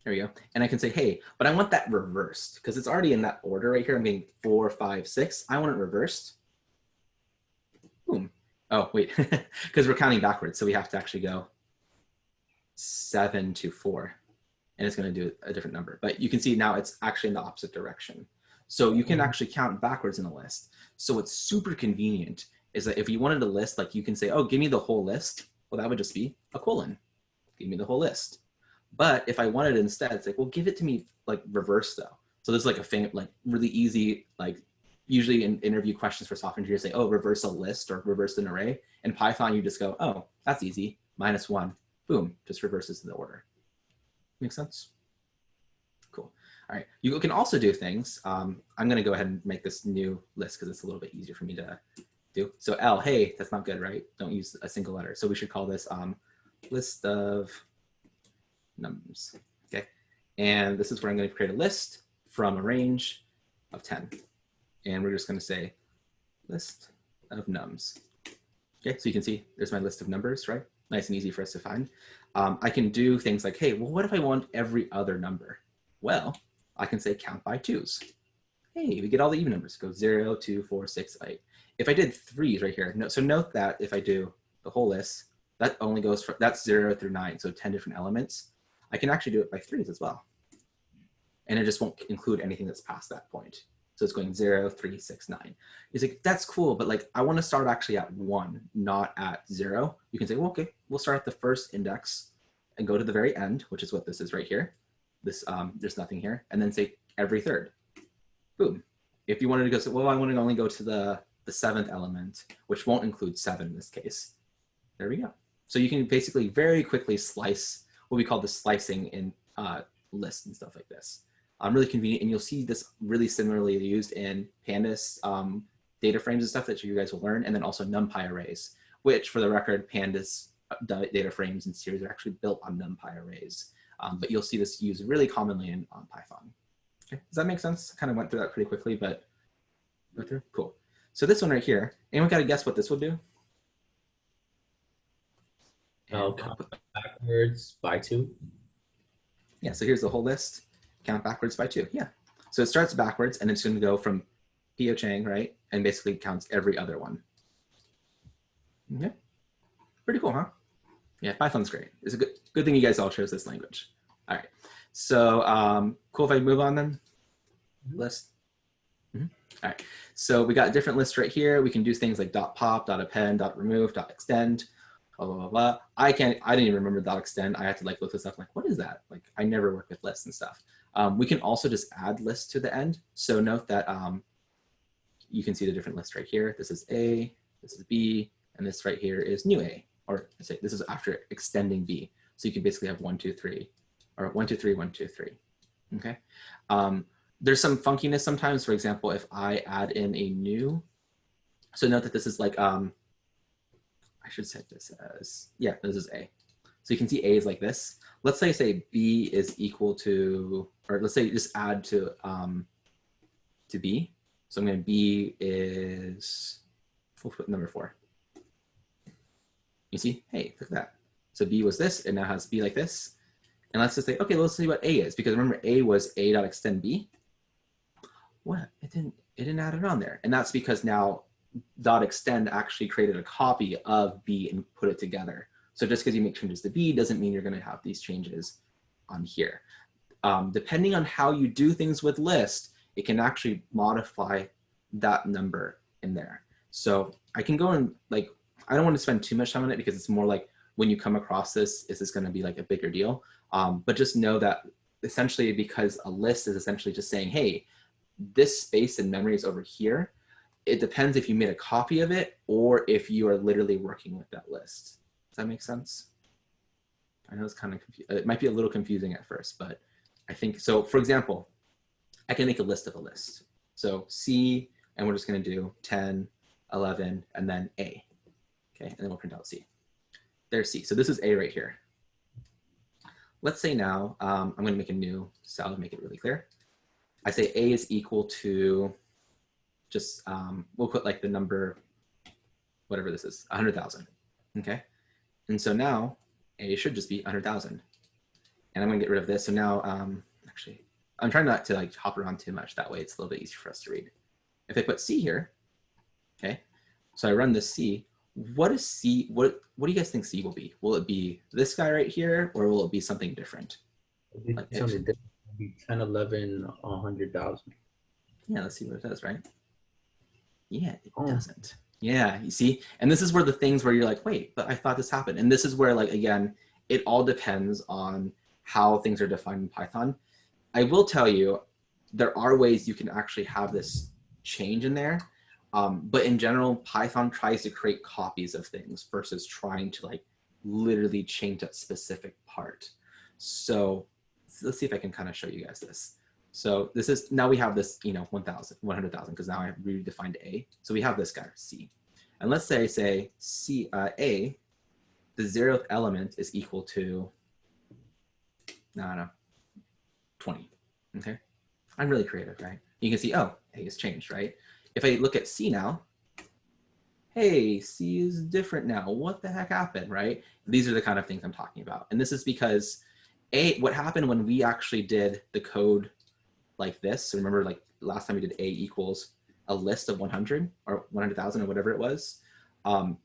There we go. And I can say, hey, but I want that reversed because it's already in that order right here. I'm getting 4, 5, 6. I want it reversed. Boom. Oh, wait, because we're counting backwards. So we have to actually go 7 to 4. And it's going to do a different number. But you can see now it's actually in the opposite direction. So you can actually count backwards in a list. So what's super convenient is that if you wanted a list, like you can say, oh, give me the whole list. Well, that would just be a colon. Give me the whole list. But if I wanted it instead, it's like, well, give it to me like reverse though. So there's like a like really easy, like usually in interview questions for software engineers say, oh, reverse a list or reverse an array. In Python, you just go, oh, that's easy. -1, boom, just reverses the order. Make sense? Cool. All right. You can also do things. I'm going to go ahead and make this new list because it's a little bit easier for me to do. So L, hey, that's not good, right? Don't use a single letter. So we should call this list of nums. Okay. And this is where I'm going to create a list from a range of 10. And we're just going to say list of nums. Okay. So you can see there's my list of numbers, right? Nice and easy for us to find. I can do things like, hey, well, what if I want every other number? Well, I can say count by 2s. Hey, we get all the even numbers. Go 0, 2, 4, 6, 8. If I did 3s right here, so note that if I do the whole list, that only goes from, that's 0 through 9, so 10 different elements. I can actually do it by 3s as well. And it just won't include anything that's past that point. So it's going 0, 3, 6, 9. It's like, that's cool, but like I want to start actually at 1, not at 0. You can say, well, okay, we'll start at the first index and go to the very end, which is what this is right here. This there's nothing here, and then say every 3rd. Boom. If you wanted to go, so, well, I want to only go to the 7th element, which won't include 7 in this case. There we go. So you can basically very quickly slice what we call the slicing in lists and stuff like this. Really convenient, and you'll see this really similarly used in Pandas data frames and stuff that you guys will learn, and then also NumPy arrays, which for the record, Pandas data frames and series are actually built on NumPy arrays. But you'll see this used really commonly in Python. Okay. Does that make sense? I kind of went through that pretty quickly, but go through. Cool. So this one right here, anyone got to guess what this would do? Count backwards by 2. Yeah, so here's the whole list. Count backwards by 2. Yeah. So it starts backwards and it's going to go from Pio Chang, right? And basically counts every other one. Okay. Pretty cool, huh? Yeah, Python's great. It's a good thing you guys all chose this language. All right. So cool if I move on then? List. All right. So we got different lists right here. We can do things like .pop, .append, .remove, .extend, blah, blah, blah, blah. I didn't even remember .extend. I had to like look this up. Like, what is that? Like, I never work with lists and stuff. We can also just add lists to the end. So note that you can see the different lists right here. This is A, this is B, and this right here is new A. Or say this is after extending B. So you can basically have 1, 2, 3, or 1, 2, 3, 1, 2, 3. Okay. There's some funkiness sometimes. For example, if I add in a new, so note that this is like, I should set this as, yeah, this is A. So you can see A is like this. Let's say B is equal to, or let's say just add to B. So I'm going to B is, we'll put number 4. You see, hey, look at that. So B was this, it now has B like this. And let's just say, okay, let's see what A is, because remember A was A.extend B. What? It didn't add it on there. And that's because now .extend actually created a copy of B and put it together. So just because you make changes to B doesn't mean you're going to have these changes on here. depending on how you do things with list, it can actually modify that number in there. So I can go and like, I don't want to spend too much time on it because it's more like when you come across this, is this going to be like a bigger deal? But just know that essentially, because a list is essentially just saying, hey, this space in memory is over here. It depends if you made a copy of it or if you are literally working with that list. Does that make sense? I know it's kind of it might be a little confusing at first, but I think so. For example, I can make a list of a list. So C, and we're just going to do 10, 11, and then A. Okay, and then we'll print out C. There's C. So this is A right here. Let's say now I'm going to make a new cell to make it really clear. I say A is equal to just, we'll put like the number, whatever this is, 100,000. Okay. And so now A should just be 100,000. And I'm going to get rid of this. So now, actually, I'm trying not to like hop around too much. That way it's a little bit easier for us to read. If I put C here, okay, so I run this C, what is C, what do you guys think C will be? Will it be this guy right here, or will it be something different? Like Something different. 10, 11, 100,000. Yeah, let's see what it does, right? Yeah, it doesn't. Yeah, you see? And this is where the things where you're like, wait, but I thought this happened. And this is where, like, again, it all depends on how things are defined in Python. I will tell you, there are ways you can actually have this change in there. But in general, Python tries to create copies of things versus trying to like literally change that specific part. So let's see if I can kind of show you guys this. So this is, now we have this, 100,000, because now I have redefined A. So we have this guy, C. And let's say C, A, the 0th element is equal to, I don't know, 20, okay? I'm really creative, right? You can see, oh, A has changed, right? If I look at C now, hey, C is different now. What the heck happened, right? These are the kind of things I'm talking about. And this is because what happened when we actually did the code like this. So remember, like last time we did A equals a list of 100 or 100,000 or whatever it was.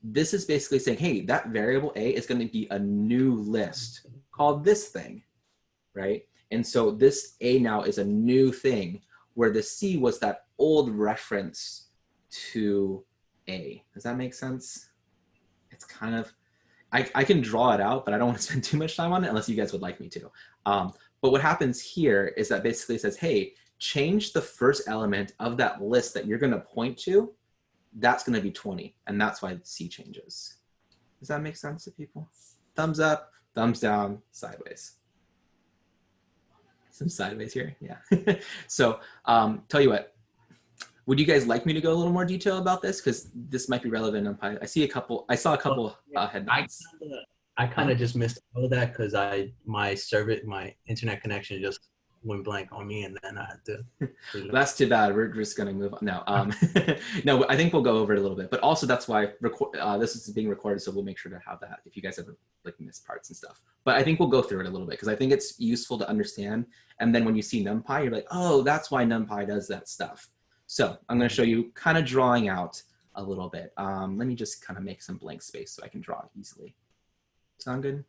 This is basically saying, hey, that variable A is going to be a new list called this thing, right? And so this A now is a new thing, where the C was that old reference to A. Does that make sense? It's kind of, I can draw it out, but I don't want to spend too much time on it unless you guys would like me to. But what happens here is that basically says, hey, change the first element of that list that you're going to point to. That's going to be 20. And that's why C changes. Does that make sense to people? Thumbs up, thumbs down, sideways. Some sideways here, yeah. So tell you what, would you guys like me to go a little more detail about this? Because this might be relevant on Python. I saw a couple headlines. I kind of just missed all of that because my internet connection just went blank on me, and then I had to. That's too bad. We're just gonna move on. No, no, I think we'll go over it a little bit. But also that's why this is being recorded, so we'll make sure to have that if you guys ever like miss parts and stuff. But I think we'll go through it a little bit because I think it's useful to understand. And then when you see NumPy, you're like, oh, that's why NumPy does that stuff. So I'm going to show you kind of drawing out a little bit. Let me just kind of make some blank space so I can draw easily. Sound good?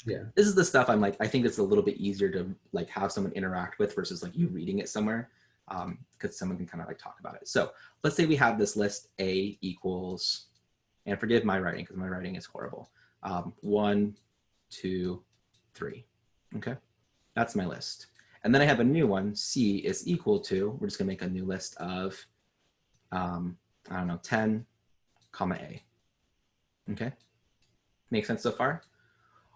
Yeah. This is the stuff I'm like, I think it's a little bit easier to like have someone interact with versus like you reading it somewhere, because someone can kind of like talk about it. So let's say we have this list A equals, and forgive my writing because my writing is horrible. 1, 2, 3. Okay, that's my list. And then I have a new one, C is equal to, we're just gonna make a new list of, I don't know, 10, comma A. Okay, makes sense so far?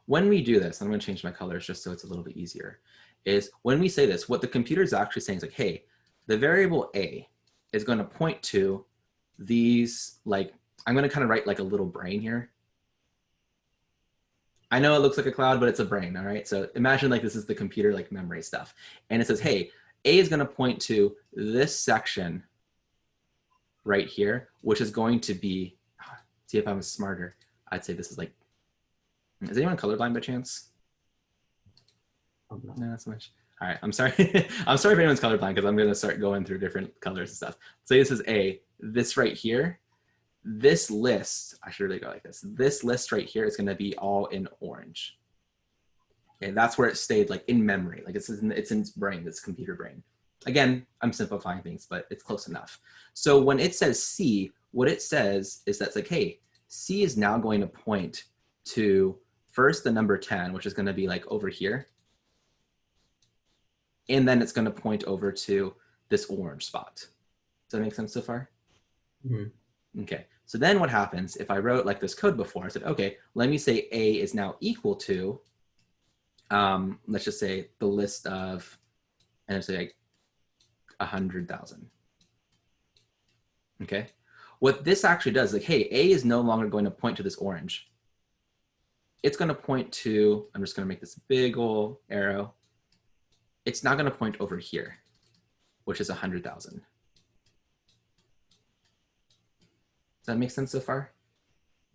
When we do this, I'm gonna change my colors just so it's a little bit easier, is when we say this, what the computer is actually saying is like, hey, the variable A is gonna point to these, like, I'm gonna kind of write like a little brain here. I know it looks like a cloud, but it's a brain, all right? So imagine like this is the computer like memory stuff. And it says, hey, A is gonna point to this section right here, which is going to be, see if I was smarter, I'd say this is like, is anyone colorblind by chance? No, not so much. All right, I'm sorry. I'm sorry if anyone's colorblind because I'm gonna start going through different colors and stuff. Say this is A, this right here, this list, I should really go like this. This list right here is gonna be all in orange. Okay, that's where it stayed, like in memory, like it's in its brain, its computer brain. Again, I'm simplifying things, but it's close enough. So when it says C, what it says is that's like, hey, C is now going to point to first the number 10, which is going to be like over here. And then it's going to point over to this orange spot. Does that make sense so far? Mm-hmm. Okay, so then what happens if I wrote like this code before? I said, okay, let me say A is now equal to, let's just say the list of, and it's like 100,000. Okay, what this actually does, like, hey, A is no longer going to point to this orange. It's going to point to, I'm just going to make this big old arrow. It's not going to point over here, which is 100,000. Does that make sense so far?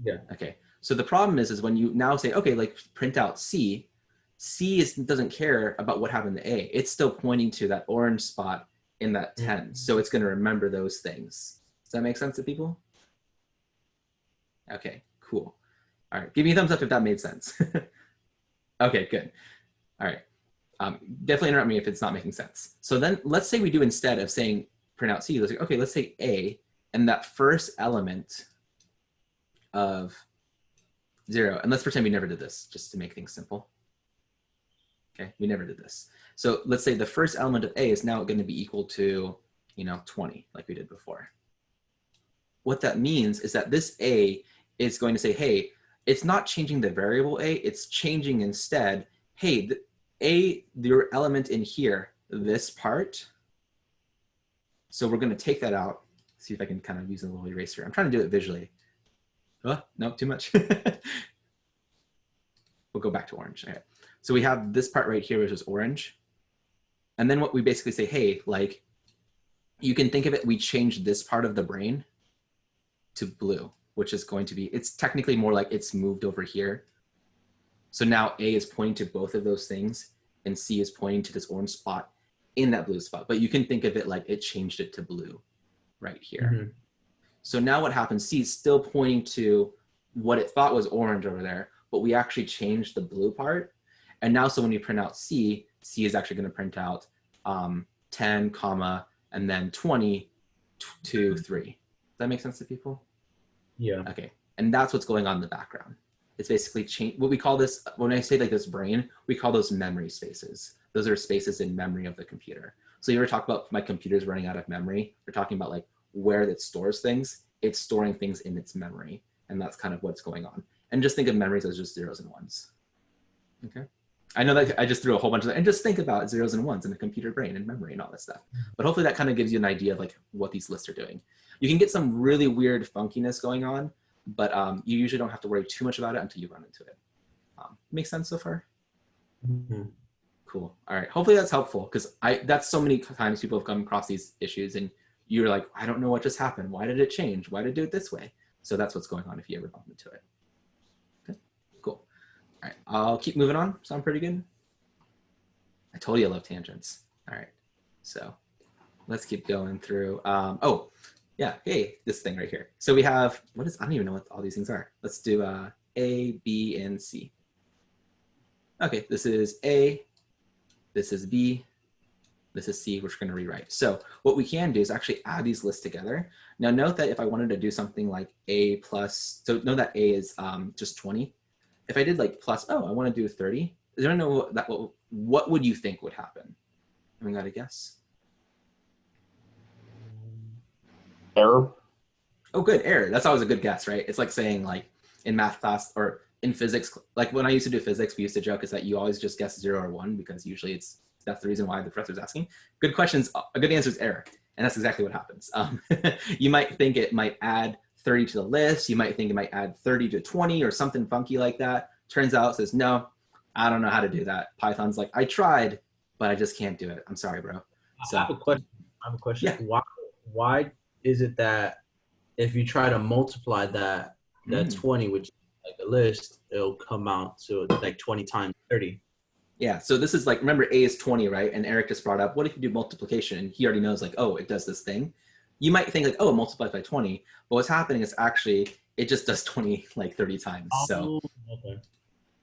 Yeah. Okay. So the problem is when you now say, okay, like print out C, C doesn't care about what happened to A. It's still pointing to that orange spot in that 10. Mm-hmm. So it's going to remember those things. Does that make sense to people? Okay, cool. All right. Give me a thumbs up if that made sense. Okay, good. All right. Definitely interrupt me if it's not making sense. So then let's say we do, instead of saying print out C, let's say, okay, let's say A, and that first element of 0, and let's pretend we never did this just to make things simple. Okay, we never did this. So let's say the first element of A is now going to be equal to, 20, like we did before. What that means is that this A is going to say, hey, it's not changing the variable A, it's changing instead, hey, your element in here, this part. So we're going to take that out. See if I can kind of use a little eraser. I'm trying to do it visually. Oh, no, too much. We'll go back to orange. Okay. So we have this part right here, which is orange. And then what we basically say, hey, like, you can think of it, we changed this part of the brain to blue, which is going to be, it's technically more like it's moved over here. So now A is pointing to both of those things, and C is pointing to this orange spot in that blue spot. But you can think of it like it changed it to blue right here. Mm-hmm. So now what happens, C is still pointing to what it thought was orange over there, but we actually changed the blue part. And now, so when you print out C, C is actually going to print out 10, comma, and then 20, 2, 3. Does that make sense to people? Yeah. Okay, and that's what's going on in the background. It's basically change. What we call this, when I say like this brain, we call those memory spaces. Those are spaces in memory of the computer. So you ever talk about my computer's running out of memory? We're talking about like where it stores things. It's storing things in its memory, and that's kind of what's going on. And just think of memories as just zeros and ones. Okay. I know that I just threw a whole bunch of that, and just think about zeros and ones in the computer brain and memory and all this stuff. But hopefully that kind of gives you an idea of like what these lists are doing. You can get some really weird funkiness going on, but you usually don't have to worry too much about it until you run into it. Makes sense so far? Mm-hmm. Cool. All right. Hopefully that's helpful, because that's so many times people have come across these issues and you're like, I don't know what just happened. Why did it change? Why did it do it this way? So that's what's going on if you ever bump into it. Okay, cool. All right, I'll keep moving on. Sound pretty good? I told you I love tangents. All right, so let's keep going through. Oh, yeah, hey, this thing right here. So we have, I don't even know what all these things are. Let's do A, B, and C. Okay, this is A, this is B, this is C, which we're going to rewrite. So what we can do is actually add these lists together. Now note that if I wanted to do something like A plus, so know that A is just 20. If I did like plus, oh, I want to do 30. Is there no that what would you think would happen? Anyone got a guess? Error. Oh, good, error. That's always a good guess, right? It's like saying like in math class or in physics, like when I used to do physics, we used to joke is that you always just guess 0 or 1 because usually that's the reason why the professor's asking. Good questions, a good answer is error. And that's exactly what happens. You might think it might add 30 to the list. You might think it might add 30 to 20 or something funky like that. Turns out it says, no, I don't know how to do that. Python's like, I tried, but I just can't do it. I'm sorry, bro. So, I have a question. Yeah. Why is it that if you try to multiply that 20, which is like a list, it'll come out to like 20 times 30? Yeah, so this is like, remember A is 20, right? And Eric just brought up, what if you do multiplication? And he already knows like, oh, it does this thing. You might think like, oh, multiplied by 20. But what's happening is actually, it just does 20 like 30 times. So okay.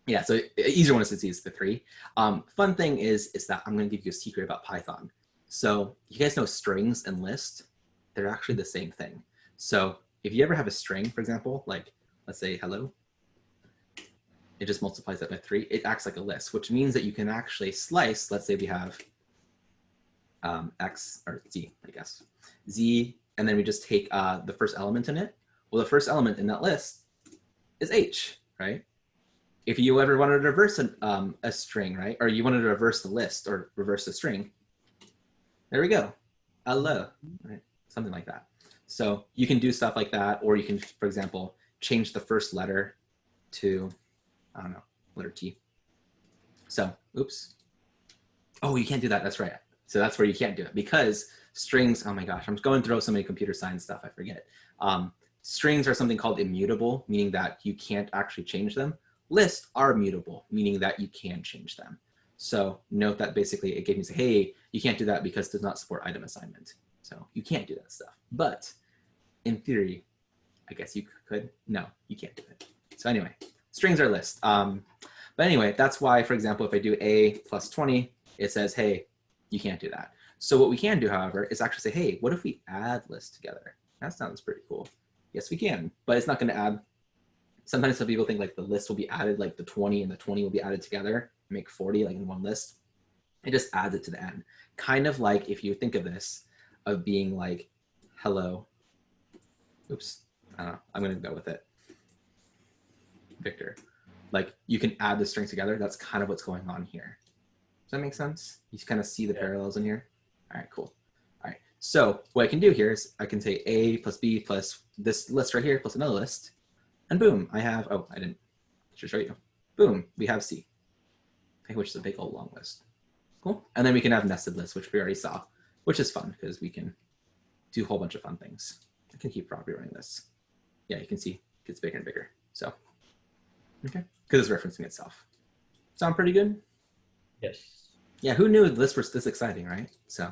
Yeah, so easier one is to see is the 3. Fun thing is that I'm going to give you a secret about Python. So you guys know strings and list, they're actually the same thing. So if you ever have a string, for example, like let's say hello, it just multiplies that by 3. It acts like a list, which means that you can actually slice, let's say we have X or Z, I guess, Z, and then we just take the first element in it. Well, the first element in that list is H, right? If you ever wanted to reverse a string, right? Or you wanted to reverse the list or reverse the string, there we go. Hello, right? Something like that. So you can do stuff like that, or you can, for example, change the first letter to, I don't know, letter T. So, oops. Oh, you can't do that. That's right. So that's where you can't do it because strings, oh my gosh, I'm going through so many computer science stuff, I forget. Strings are something called immutable, meaning that you can't actually change them. Lists are mutable, meaning that you can change them. So note that basically it gave me say, hey, you can't do that because it does not support item assignment. So you can't do that stuff. But in theory, I guess you could. No, you can't do it. So anyway, strings are lists. But anyway, that's why, for example, if I do a plus 20, it says, hey, you can't do that. So what we can do, however, is actually say, hey, what if we add lists together? That sounds pretty cool. Yes, we can, but it's not going to add. Sometimes some people think like the list will be added, like the 20 and the 20 will be added together, make 40 like in one list. It just adds it to the end. Kind of like if you think of this of being like, hello. Oops, I don't know. I'm going to go with it. Victor. Like you can add the strings together. That's kind of what's going on here. Does that make sense? You kind of see the parallels in here. All right, cool. All right. So what I can do here is I can say A plus B plus this list right here plus another list. And boom, I have, oh, I should show you. Boom, we have C, okay, which is a big old long list. Cool. And then we can have nested lists, which we already saw, which is fun because we can do a whole bunch of fun things. I can keep probably running this. Yeah, you can see it gets bigger and bigger. So, okay, because it's referencing itself. Sound pretty good? Yes. Yeah, who knew lists were this exciting, right? So,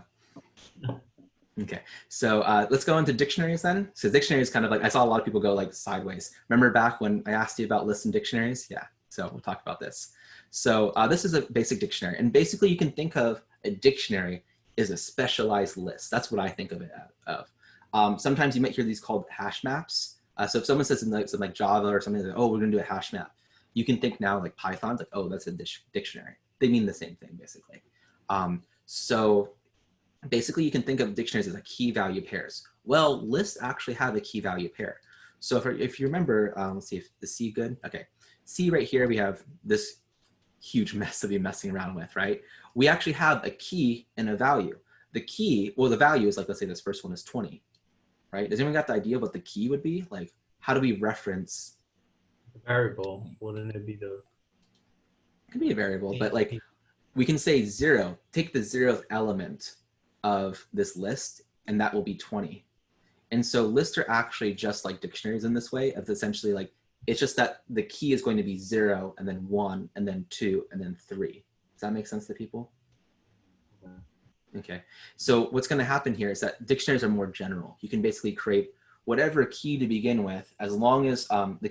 okay, so let's go into dictionaries then. So dictionaries kind of like, I saw a lot of people go like sideways. Remember back when I asked you about lists and dictionaries? Yeah, so we'll talk about this. So this is a basic dictionary. And basically you can think of a dictionary as a specialized list. That's what I think of it of. Sometimes you might hear these called hash maps. So if someone says in like Java or something like, oh, we're gonna do a hash map, you can think now like Python's like, oh, that's a dictionary. They mean the same thing basically. So basically you can think of dictionaries as like key value pairs. Well, lists actually have a key value pair. So if you remember, let's see if the C good. Okay, C right here, we have this huge mess to be messing around with, right? We actually have a key and a value. The key, well, the value is like, let's say this first one is 20, right? Does anyone got the idea of what the key would be? Like, how do we reference? The variable, wouldn't it be the? It could be a variable, but like we can say 0, take the 0th element of this list, and that will be 20. And so lists are actually just like dictionaries in this way. It's essentially like, it's just that the key is going to be 0 and then 1 and then 2 and then 3. Does that make sense to people? Okay. So what's going to happen here is that dictionaries are more general. You can basically create whatever key to begin with, as long as the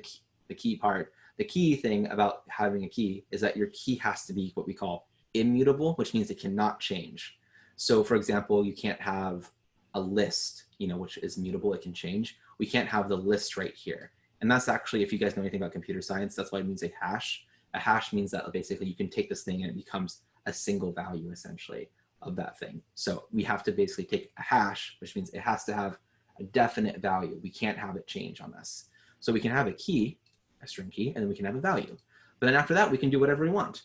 key thing about having a key is that your key has to be what we call immutable, which means it cannot change. So for example, you can't have a list, which is mutable, it can change. We can't have the list right here. And that's actually, if you guys know anything about computer science, that's why it means a hash. A hash means that basically you can take this thing and it becomes a single value essentially of that thing. So we have to basically take a hash, which means it has to have a definite value. We can't have it change on this. So we can have a key, a string key, and then we can have a value. But then after that, we can do whatever we want.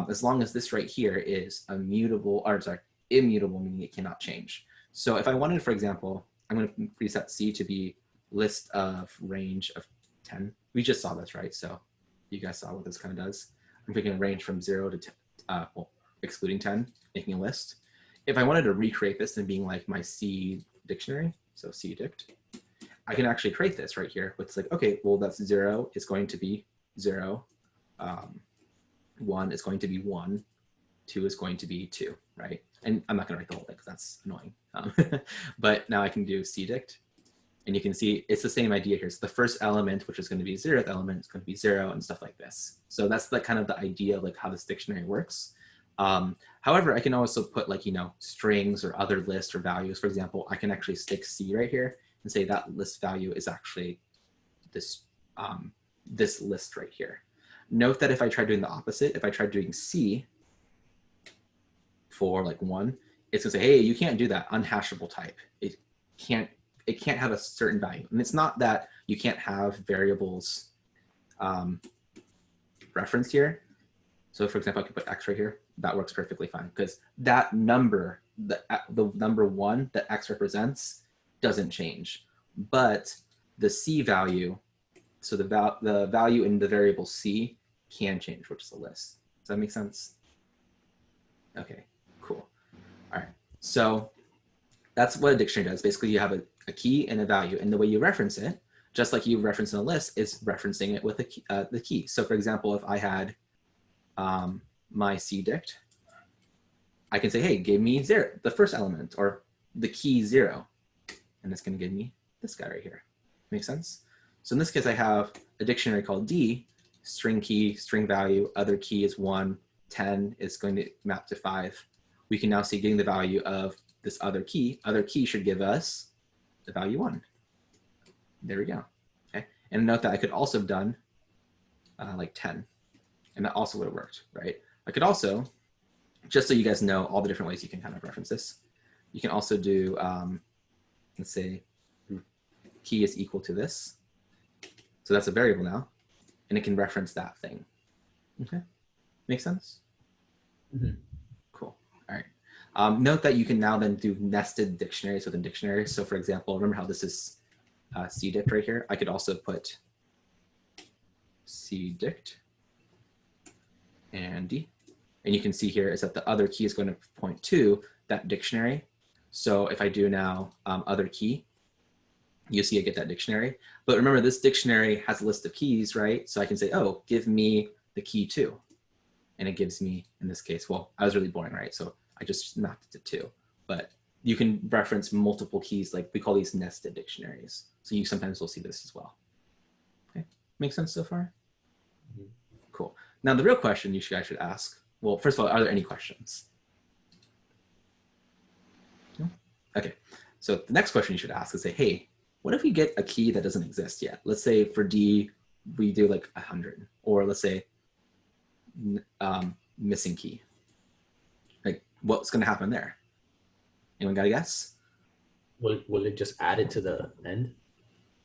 As long as this right here is immutable, meaning it cannot change. So if I wanted, for example, I'm going to reset C to be list of range of 10. We just saw this, right? So you guys saw what this kind of does. I'm picking a range from 0 to 10, well, excluding 10, making a list. If I wanted to recreate this and being like my C dictionary, so C dict, I can actually create this right here. It's like, okay, well, that's 0 is going to be 0. 1 is going to be 1. 2 is going to be 2, right? And I'm not going to write the whole thing because that's annoying. But now I can do C dict. And you can see it's the same idea here. So the first element, which is going to be 0th element, is going to be 0 and stuff like this. So that's the kind of the idea of like how this dictionary works. However, I can also put like, strings or other lists or values. For example, I can actually stick C right here and say that list value is actually this, this list right here. Note that if I try doing the opposite, if I try doing C for like 1, it's gonna say, hey, you can't do that, unhashable type. It can't have a certain value. And it's not that you can't have variables referenced here. So for example, I could put X right here. That works perfectly fine because that number, the number 1 that X represents doesn't change. But the C value, so the value in the variable C can change, which is a list. Does that make sense? Okay, cool. All right, so that's what a dictionary does. Basically, you have a key and a value, and the way you reference it, just like you reference in a list, is referencing it with the key. So for example, if I had my cdict, I can say, hey, give me 0, the first element, or the key 0, and it's going to give me this guy right here. Make sense? So in this case, I have a dictionary called D, string key, string value, other key is 1, 10 is going to map to 5. We can now see getting the value of this other key should give us the value 1. There we go. Okay, and note that I could also have done like 10, and that also would have worked, right? I could also, just so you guys know all the different ways you can kind of reference this, you can also do, let's say, key is equal to this. So that's a variable now, and it can reference that thing. Okay, make sense? Mm-hmm. Cool. All right. Note that you can now then do nested dictionaries within dictionaries. So for example, remember how this is cdict right here? I could also put cdict and D. And you can see here is that the other key is going to point to that dictionary. So if I do now other key, you see I get that dictionary. But remember, this dictionary has a list of keys, right? So I can say, oh, give me the key 2. And it gives me, in this case, well, I was really boring, right? So I just mapped it to 2. But you can reference multiple keys, like we call these nested dictionaries. So you sometimes will see this as well. Okay, make sense so far? Mm-hmm. Cool. Now the real question you guys should ask, well, first of all, are there any questions? No? Okay, so the next question you should ask is say, hey, what if we get a key that doesn't exist yet? Let's say for D, we do like 100, or let's say missing key. Like what's gonna happen there? Anyone got a guess? Will it just add it to the end?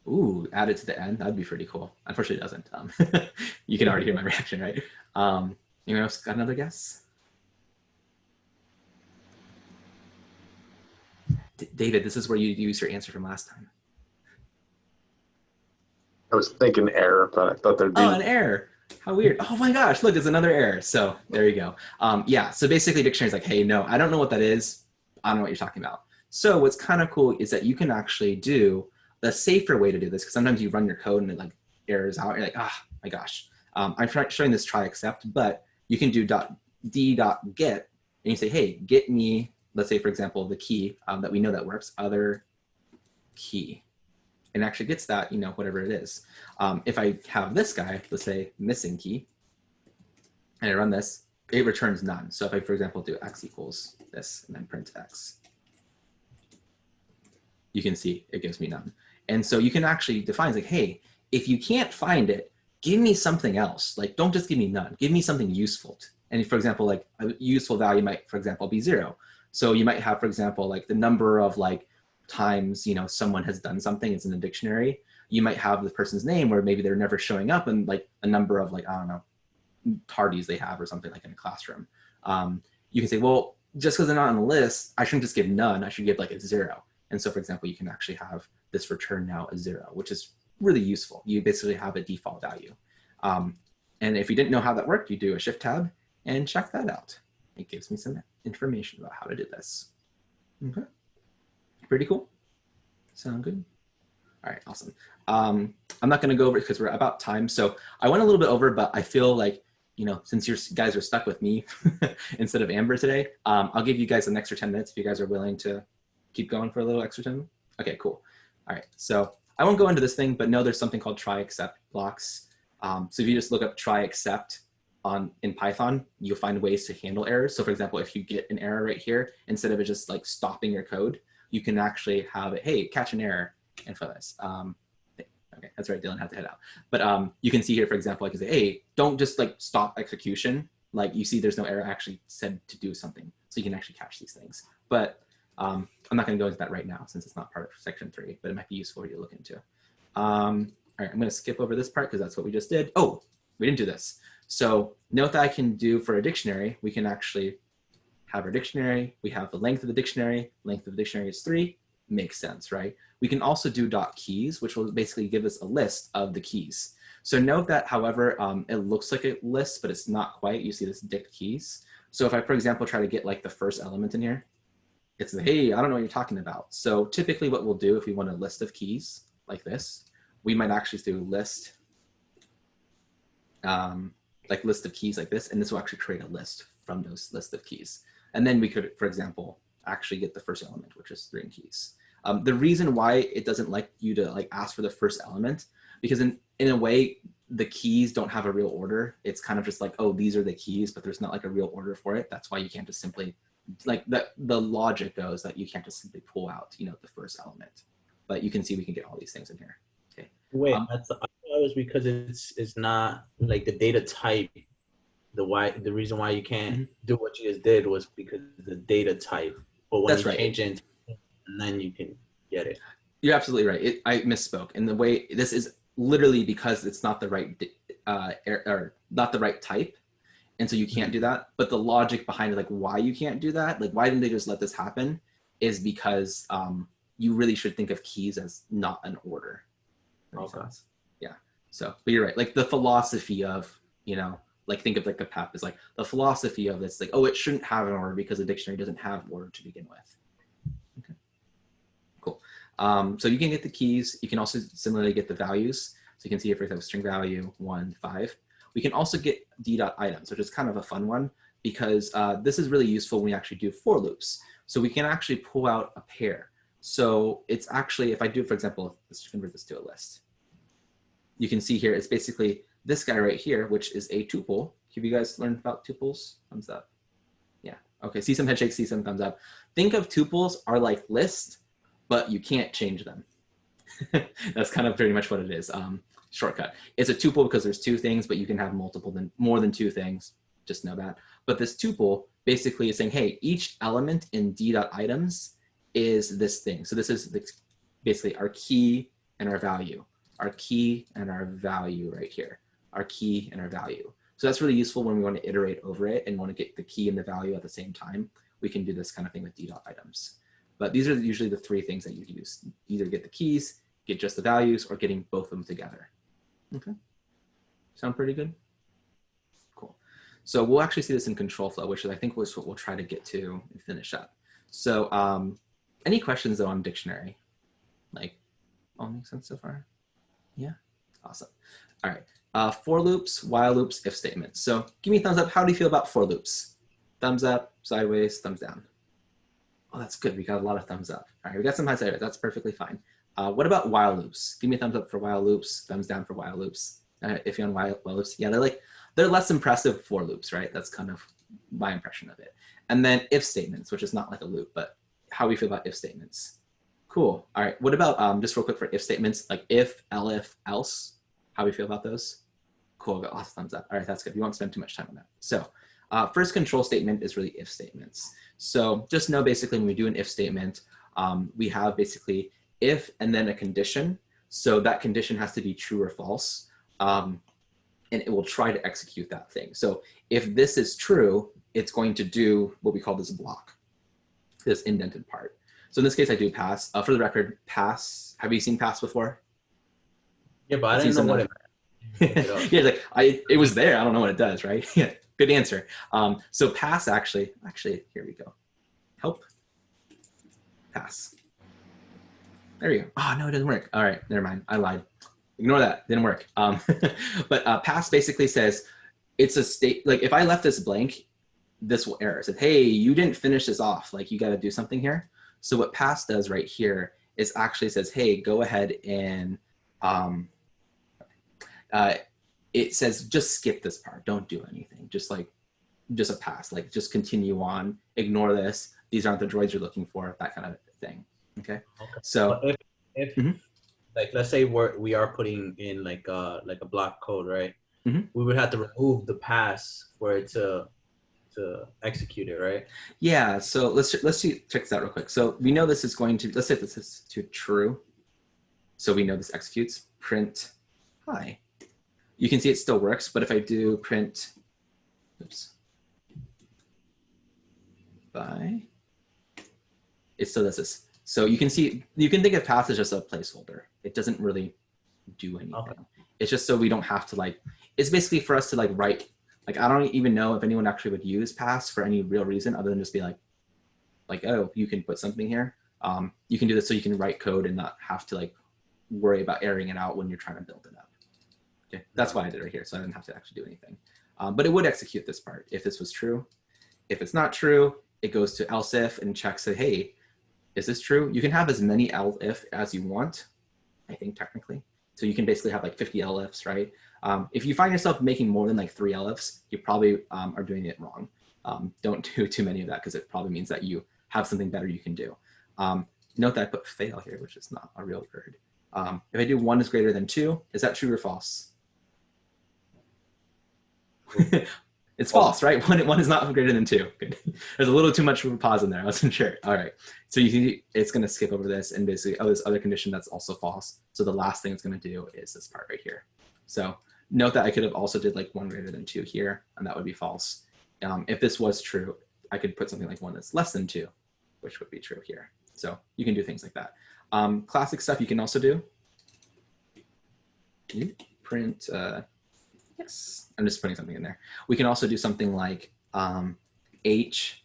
Ooh, add it to the end. That'd be pretty cool. Unfortunately, it doesn't. You can already hear my reaction, right? Anyone else got another guess? David, this is where you use your answer from last time. I was thinking error, but I thought there'd be. Oh, an error. How weird. Oh my gosh, look, it's another error. So there you go. Yeah, so basically dictionary is like, hey, no, I don't know what that is. I don't know what you're talking about. So what's kind of cool is that you can actually do the safer way to do this, because sometimes you run your code and it like errors out. You're like, ah, my gosh. I'm showing this try except, but you can do .d.get, and you say, hey, get me, let's say, for example, the key that we know that works, other key. And actually gets that, whatever it is. If I have this guy, let's say missing key, and I run this, it returns none. So if I, for example, do x equals this and then print x, you can see it gives me none. And so you can actually define like, hey, if you can't find it, give me something else. Like, don't just give me none. Give me something useful. And for example, like a useful value might, for example, be 0. So you might have, for example, like the number of like times someone has done something, it's in a dictionary. You might have the person's name where maybe they're never showing up, and like a number of like, I don't know, tardies they have or something like in a classroom. You can say, well, just because they're not on the list, I shouldn't just give none, I should give like a 0. And so for example, you can actually have this return now a 0, which is really useful. You basically have a default value. And if you didn't know how that worked, you do a shift tab and check that out. It gives me some information about how to do this. Okay. Pretty cool. Sound good? All right, awesome. I'm not going to go over it because we're about time. So I went a little bit over, but I feel like, since you guys are stuck with me instead of Amber today, I'll give you guys an extra 10 minutes if you guys are willing to keep going for a little extra 10. Okay, cool. All right, so I won't go into this thing, but know there's something called try except blocks. So if you just look up try except in Python, you'll find ways to handle errors. So for example, if you get an error right here, instead of it just like stopping your code, you can actually have it, hey, catch an error, and for this. Okay, that's right, Dylan had to head out. But you can see here, for example, I can say, hey, don't just like stop execution. Like you see there's no error actually said to do something. So you can actually catch these things. But I'm not gonna go into that right now since it's not part of section 3, but it might be useful for you to look into. All right, I'm gonna skip over this part because that's what we just did. Oh, we didn't do this. So note that I can do for a dictionary, we can actually have our dictionary. We have the length of the dictionary. Length of the dictionary is 3. Makes sense, right? We can also do .keys, which will basically give us a list of the keys. So note that, however, it looks like a list, but it's not quite. You see this dict keys. So if I, for example, try to get like the first element in here, it's like, hey, I don't know what you're talking about. So typically what we'll do if we want a list of keys like this, we might actually do list, like list of keys like this, and this will actually create a list from those list of keys. And then we could, for example, actually get the first element, which is 3 keys. The reason why it doesn't like you to like ask for the first element, because in a way, the keys don't have a real order. It's kind of just like, oh, these are the keys, but there's not like a real order for it. That's why you can't just simply, like the logic goes that you can't just simply pull out, you know, the first element. But you can see we can get all these things in here. Okay. Wait, I thought it was because it's not like the data type. The reason why you can't do what you just did was because of the data type. But when you change it, and then you can get it. You're absolutely right. I misspoke. And the way this is literally because it's not the right or not the right type, and so you can't do that. But the logic behind it, like why you can't do that, like why didn't they just let this happen, is because you really should think of keys as not an order. Okay. Yeah. So, but you're right. Like the philosophy of, you know, like think of like the PEP is like the philosophy of this, like, oh, it shouldn't have an order because the dictionary doesn't have order to begin with. Okay, cool. So you can get the keys. You can also similarly get the values. So you can see here, for example, string value 1, 5. We can also get d.items, which is kind of a fun one because this is really useful when we actually do for loops. So we can actually pull out a pair. So it's actually, if I do, for example, let's convert this to a list. You can see here, it's basically this guy right here, which is a tuple. Have you guys learned about tuples? Thumbs up. Yeah, okay, see some head shakes, see some thumbs up. Think of tuples are like lists, but you can't change them. That's kind of pretty much what it is. Shortcut. It's a tuple because there's 2 things, but you can have more than 2 things. Just know that. But this tuple basically is saying, hey, each element in d.items is this thing. So this is basically our key and our value. Our key and our value right here. Our key and our value. So that's really useful when we want to iterate over it and want to get the key and the value at the same time. We can do this kind of thing with d.items. But these are usually the 3 things that you use. Either get the keys, get just the values, or getting both of them together. Okay. Sound pretty good? Cool. So we'll actually see this in control flow, which is I think was what we'll try to get to and finish up. So any questions though on dictionary? Like, all makes sense so far? Yeah, awesome. All right, for loops, while loops, if statements. So give me a thumbs up. How do you feel about for loops? Thumbs up, sideways, thumbs down. Oh, that's good. We got a lot of thumbs up. All right, we got some high sideways. That's perfectly fine. What about while loops? Give me a thumbs up for while loops, thumbs down for while loops. If you're on while loops, yeah, they're less impressive for loops, right? That's kind of my impression of it. And then if statements, which is not like a loop, but how we feel about if statements. Cool. All right. What about just real quick for if statements, like if, elif, else? How we feel about those? Cool. Got lots of thumbs up. All right, that's good. We won't spend too much time on that. So first control statement is really if statements. So just know basically when we do an if statement, we have basically if and then a condition. So that condition has to be true or false. And it will try to execute that thing. So if this is true, it's going to do what we call this block, this indented part. So in this case, I do pass. For the record, pass. Have you seen pass before? Yeah, but I didn't know what it meant. Yeah, like it was there. I don't know what it does, right? Yeah, good answer. So pass actually, here we go. Help. Pass. There you go. Oh, no, it doesn't work. All right, never mind. I lied. Ignore that. Didn't work. But pass basically says it's a state. Like if I left this blank, this will error. It said, hey, you didn't finish this off. Like you got to do something here. So what pass does right here is actually says, hey, go ahead and it says just skip this part, don't do anything, just a pass, like just continue on, ignore this, these aren't the droids you're looking for, that kind of thing. Okay. So But if Mhm. like let's say we are putting in like a block code, right? Mhm. We would have to remove the pass for it to execute it, right? yeah, so let's check this out real quick. So we know this is going to, let's say this is to true, so we know this executes. Print hi, you can see it still works, but if I do print, oops, bye, it still does this. So you can see, you can think of path as just a placeholder. It doesn't really do anything. Okay. It's just so we don't have to like, it's basically for us to like write, like I don't even know if anyone actually would use pass for any real reason other than just be like, oh, you can put something here. You can do this so you can write code and not have to like worry about airing it out when you're trying to build it up. Okay, that's why I did it right here, so I didn't have to actually do anything. But it would execute this part if this was true. If it's not true, it goes to else if and checks, say, hey, is this true? You can have as many else if as you want, I think technically. So you can basically have like 50 elifs, right? If you find yourself making more than like 3 elifs, you probably are doing it wrong. Don't do too many of that because it probably means that you have something better you can do. Note that I put fail here, which is not a real word. If I do 1 is greater than 2, is that true or false? It's false, right? One is not greater than 2. Good. There's a little too much of a pause in there. I wasn't sure. All right. So you see, it's going to skip over this and basically, oh, this other condition that's also false. So the last thing it's going to do is this part right here. So note that I could have also did like 1 greater than 2 here, and that would be false. If this was true, I could put something like 1 that's less than 2, which would be true here. So you can do things like that. Classic stuff you can also do. Can you print? Yes, I'm just putting something in there. We can also do something like H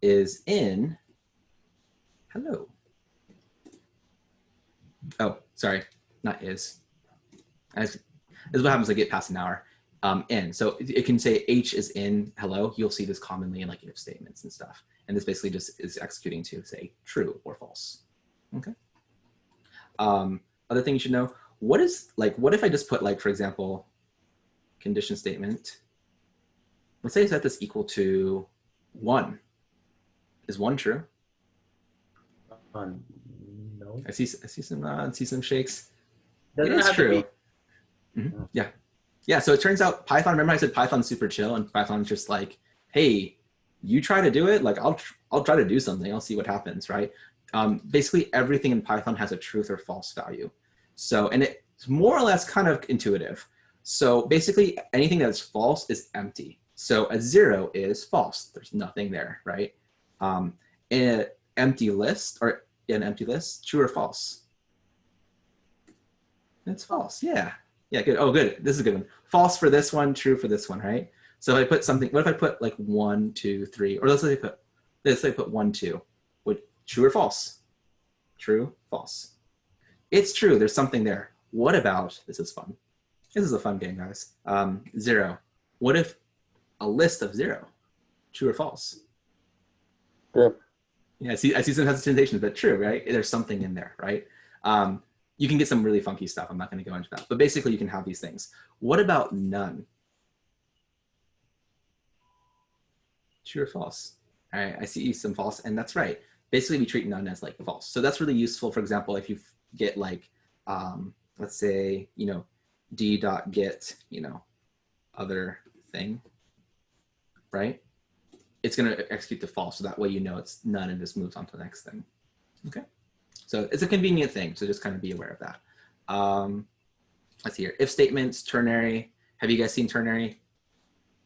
is in hello. Oh, sorry, not is. This is what happens when I get past an hour. In. So it can say H is in hello. You'll see this commonly in like if statements and stuff. And this basically just is executing to say true or false. Okay. Other thing you should know, what if I just put like, for example, condition statement. Let's say I set this equal to 1. Is 1 true? No. I see some nods, see some shakes. Doesn't It is have to true. be. Mhm. Yeah. Yeah, so it turns out Python, remember I said Python's super chill, and Python's just like, hey, you try to do it, like I'll try to do something, I'll see what happens, right? Basically everything in Python has a truth or false value. So, and it's more or less kind of intuitive. So basically anything that's false is empty. So a 0 is false, there's nothing there, right? An empty list, true or false? It's false, yeah. Yeah, good. Oh, good. This is a good one. False for this one, true for this one, right? So if I put something, what if I put like 1, 2, 3, or let's say I put 1, 2. Would true or false? True, false. It's true. There's something there. What about, this is fun. This is a fun game, guys. 0. What if a list of 0? True or false? True. Yeah, I see some hesitation, but true, right? There's something in there, right? You can get some really funky stuff. I'm not going to go into that. But basically, you can have these things. What about none? True or false? All right, I see some false, and that's right. Basically, we treat none as like false. So that's really useful. For example, if you get like, let's say, d.get, other thing, right? It's going to execute the false. So that way, it's none and just moves on to the next thing. Okay. So it's a convenient thing, so just kind of be aware of that. Let's see here. If statements, ternary. Have you guys seen ternary?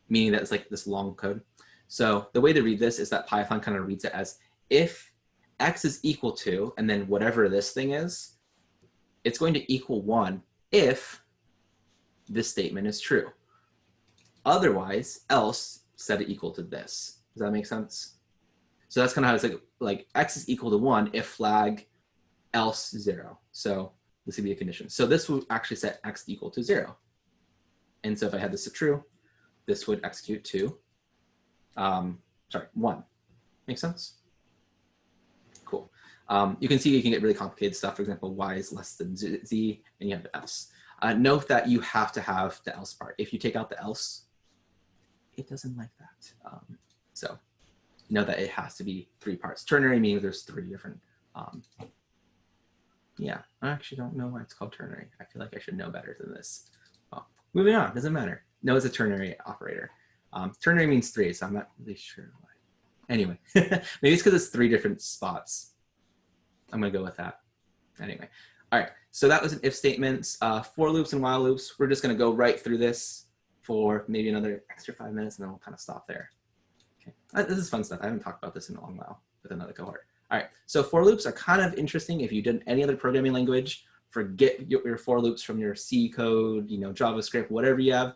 Meaning that it's like this long code. So the way to read this is that Python kind of reads it as if x is equal to, and then whatever this thing is, it's going to equal 1 if this statement is true. Otherwise, else set it equal to this. Does that make sense? So that's kind of how it's like x is equal to 1 if flag else 0. So this would be a condition. So this would actually set x equal to 0. And so if I had this to true, this would execute to, 1. Make sense? Cool. You can see you can get really complicated stuff. For example, y is less than z, and you have the else. Note that you have to have the else part. If you take out the else, it doesn't like that. So know that it has to be 3 parts. Ternary means there's 3 different. Yeah, I actually don't know why it's called ternary. I feel like I should know better than this. Well, moving on, doesn't matter. No, it's a ternary operator. Ternary means 3, so I'm not really sure why. Anyway, maybe it's because it's 3 different spots. I'm gonna go with that. Anyway, all right, so that was an if statements, for loops and while loops. We're just gonna go right through this for maybe another extra 5 minutes, and then we'll kind of stop there. Okay, this is fun stuff. I haven't talked about this in a long while with another cohort. All right, so for loops are kind of interesting. If you did any other programming language, forget your for loops from your C code, JavaScript, whatever you have.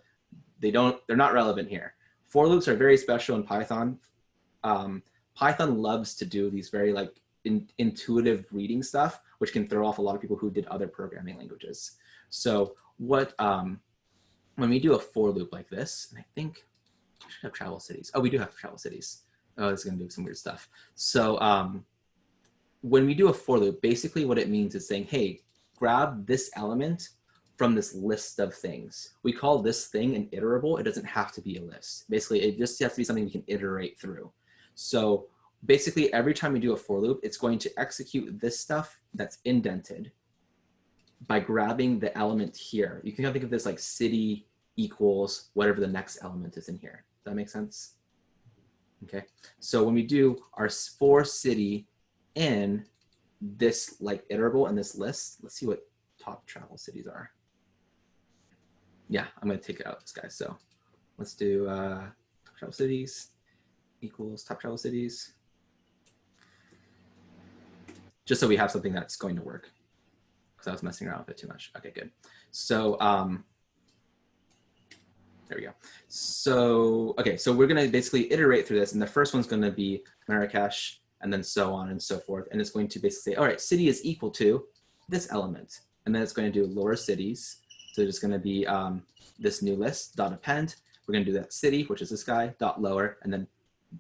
They're not relevant here. For loops are very special in Python. Python loves to do these very intuitive reading stuff, which can throw off a lot of people who did other programming languages. So what when we do a for loop like this, and I think I should have travel cities. Oh, we do have travel cities. Oh, it's gonna do some weird stuff. So when we do a for loop, basically what it means is saying, hey, grab this element from this list of things. We call this thing an iterable. It doesn't have to be a list. Basically, it just has to be something we can iterate through. So basically, every time we do a for loop, it's going to execute this stuff that's indented by grabbing the element here. You can think of this like city equals whatever the next element is in here. Does that make sense? Okay, so when we do our for city in this iterable in this list, let's see what top travel cities are. Yeah, I'm gonna take it out this guy. So let's do top travel cities equals top travel cities. Just so we have something that's going to work, because I was messing around with it too much. Okay, good. So there we go. So, okay, so we're gonna basically iterate through this, and the first one's gonna be Marrakesh, and then so on and so forth. And it's going to basically say, all right, city is equal to this element. And then it's going to do lower cities. So it's gonna be this new list, dot append. We're gonna do that city, which is this guy, dot lower, and then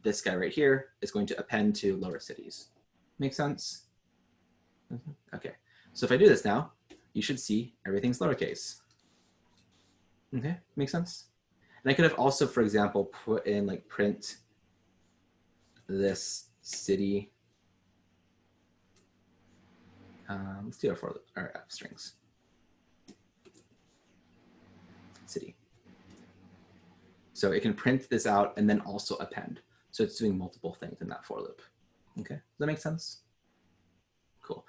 this guy right here is going to append to lower cities. Make sense? Okay, so if I do this now, you should see everything's lowercase. Okay, makes sense? And I could have also, for example, put in print this city. Let's do our for loop, our F strings. City. So it can print this out and then also append. So it's doing multiple things in that for loop. Okay, does that make sense? Cool.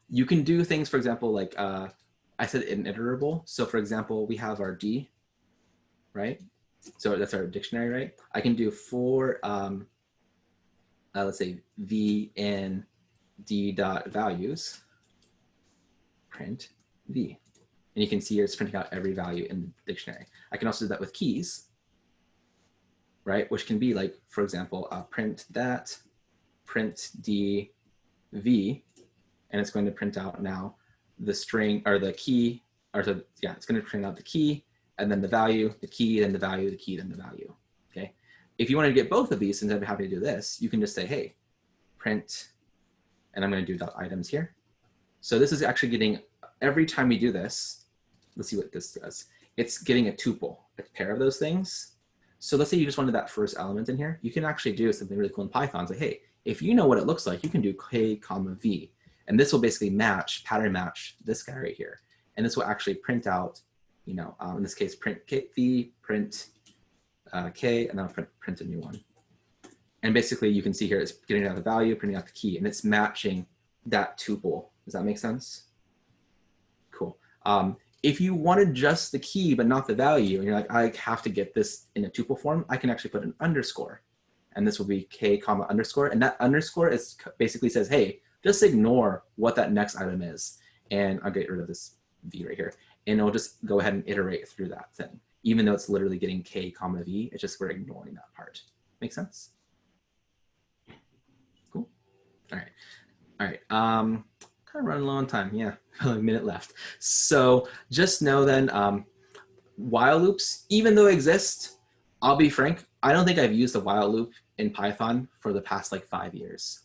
You can do things, for example, I said an iterable. So for example, we have our D, right? So that's our dictionary, right? I can do for, let's say v in d dot values, print v. And you can see here it's printing out every value in the dictionary. I can also do that with keys, right? Which can be for example, print that, print d, v, and it's going to print out now the string or the key, or so, yeah, it's going to print out the key and then the value, the key, then the value, the key, then the value. Okay. If you want to get both of these instead of having to do this, you can just say, hey, print, and I'm going to do dot items here. So this is actually getting, every time we do this, let's see what this does. It's getting a tuple, a pair of those things. So let's say you just wanted that first element in here. You can actually do something really cool in Python. Say, hey, if you know what it looks like, you can do k comma v. And this will basically match, pattern match this guy right here. And this will actually print out, in this case, print k, v, print k, and then I'll print a new one. And basically you can see here, it's getting out the value, printing out the key, and it's matching that tuple. Does that make sense? Cool. If you wanted just the key, but not the value, and you're like, I have to get this in a tuple form, I can actually put an underscore. And this will be k comma underscore. And that underscore is basically says, hey, just ignore what that next item is. And I'll get rid of this v right here. And it'll just go ahead and iterate through that thing. Even though it's literally getting k comma v, it's just we're ignoring that part. Make sense? Cool. All right. All right. Kind of running low on time. Yeah, a minute left. So just know then, while loops, even though they exist, I'll be frank, I don't think I've used a while loop in Python for the past like 5 years.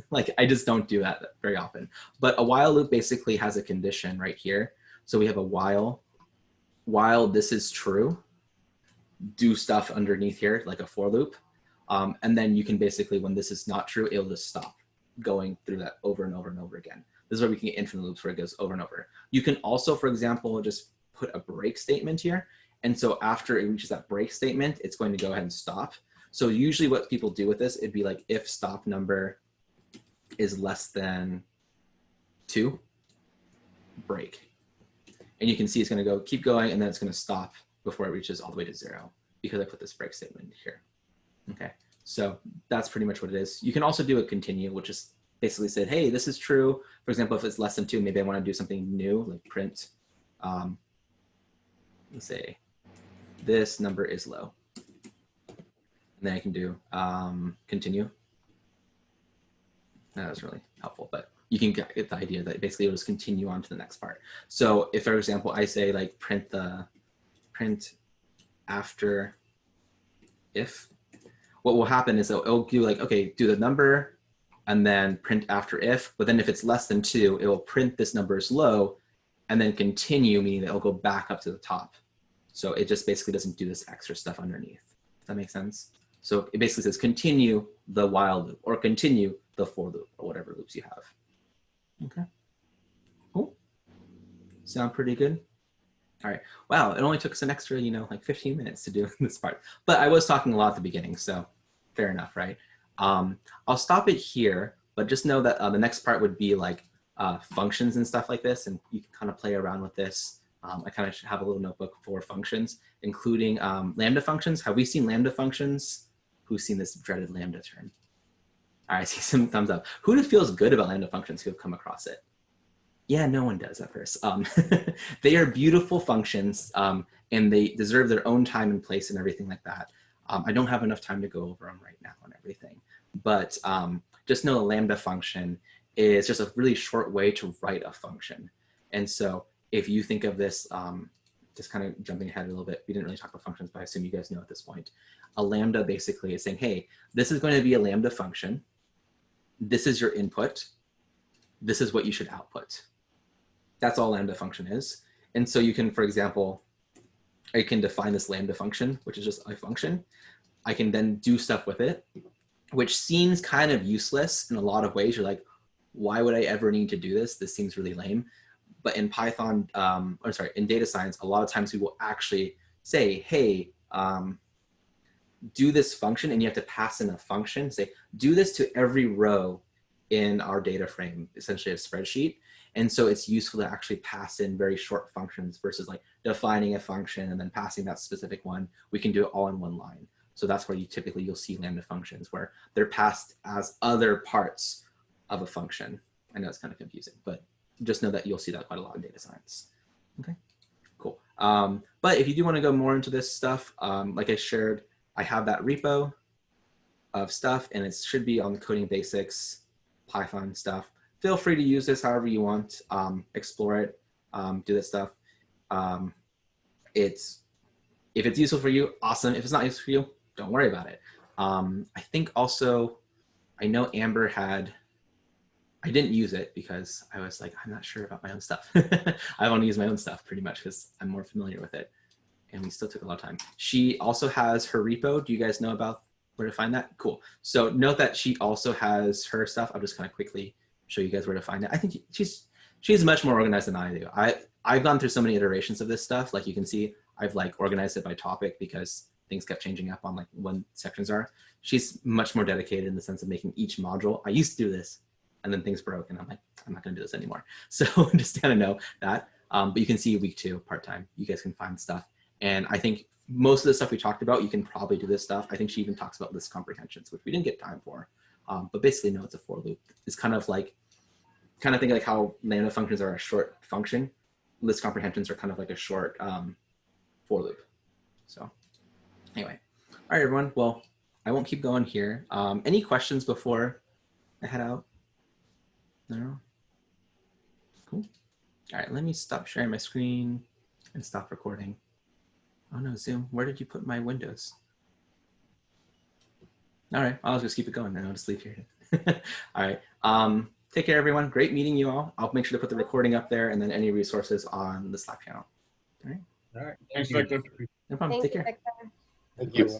Like I just don't do that very often. But a while loop basically has a condition right here. So we have a while this is true, do stuff underneath here like a for loop. And then you can basically, when this is not true, it'll just stop going through that over and over and over again. This is where we can get infinite loops where it goes over and over. You can also, for example, just put a break statement here. And so after it reaches that break statement, it's going to go ahead and stop. So usually what people do with this, it'd be like if stop number is less than 2, break. And you can see it's going to go keep going, and then it's going to stop before it reaches all the way to 0 because I put this break statement here. Okay, so that's pretty much what it is. You can also do a continue, which is basically said, hey, this is true. For example, if it's less than 2, maybe I want to do something new, like print, let's say, this number is low. And then I can do continue. That was really helpful, but you can get the idea that basically it'll just continue on to the next part. So if, for example, I say like print after if, what will happen is it'll do like, okay, do the number and then print after if, but then if it's less than 2, it will print this number is low and then continue, meaning that it'll go back up to the top. So it just basically doesn't do this extra stuff underneath. Does that make sense? So it basically says continue the while loop or continue the for loop or whatever loops you have. Okay, cool. Sound pretty good? All right, wow, it only took us an extra, like 15 minutes to do this part. But I was talking a lot at the beginning, so fair enough, right? I'll stop it here, but just know that the next part would be like functions and stuff like this, and you can kind of play around with this. I kind of should have a little notebook for functions, including Lambda functions. Have we seen Lambda functions? Who's seen this dreaded Lambda term? All right, I see some thumbs up. Who feels good about Lambda functions who have come across it? Yeah, no one does at first. They are beautiful functions, and they deserve their own time and place and everything like that. I don't have enough time to go over them right now and everything, but just know a Lambda function is just a really short way to write a function. And so if you think of this, just kind of jumping ahead a little bit, we didn't really talk about functions, but I assume you guys know at this point. A Lambda basically is saying, hey, this is going to be a Lambda function. This is your input. This is what you should output. That's all Lambda function is. And so you can, for example, I can define this Lambda function, which is just a function. I can then do stuff with it, which seems kind of useless in a lot of ways. You're like, why would I ever need to do this? This seems really lame. But in Python, in data science, a lot of times we will actually say, hey, do this function, and you have to pass in a function, say, do this to every row in our data frame, essentially a spreadsheet. And so it's useful to actually pass in very short functions versus like defining a function and then passing that specific one. We can do it all in one line. So that's where you'll see Lambda functions where they're passed as other parts of a function. I know it's kind of confusing, but just know that you'll see that quite a lot in data science. Okay, cool. But if you do want to go more into this stuff, like I shared, I have that repo of stuff, and it should be on the Coding Basics Python stuff. Feel free to use this however you want, explore it, do that stuff. If it's useful for you, awesome. If it's not useful for you, don't worry about it. I think also, I know Amber I didn't use it because I was like, I'm not sure about my own stuff. I want to use my own stuff pretty much because I'm more familiar with it. And we still took a lot of time. She also has her repo. Do you guys know about where to find that? Cool. So note that she also has her stuff. I'll just kind of quickly show you guys where to find it. I think she's much more organized than I do. I've gone through so many iterations of this stuff. Like you can see, I've like organized it by topic because things kept changing up on like when sections are. She's much more dedicated in the sense of making each module. I used to do this and then things broke and I'm like, I'm not gonna do this anymore. So just kind of know that. But you can see week 2 part-time, you guys can find stuff. And I think most of the stuff we talked about, you can probably do this stuff. I think she even talks about list comprehensions, which we didn't get time for. But basically, no, it's a for loop. It's kind of think like how Lambda functions are a short function. List comprehensions are kind of like a short for loop. So anyway, all right, everyone. Well, I won't keep going here. Any questions before I head out? No? Cool. All right, let me stop sharing my screen and stop recording. Oh no, Zoom, where did you put my windows? All right, I'll just keep it going, and I'll just leave here. All right. Take care, everyone. Great meeting you all. I'll make sure to put the recording up there, and then any resources on the Slack channel. All right. Thanks, Victor. No problem. Thank Take you, care. Victor. Thank you.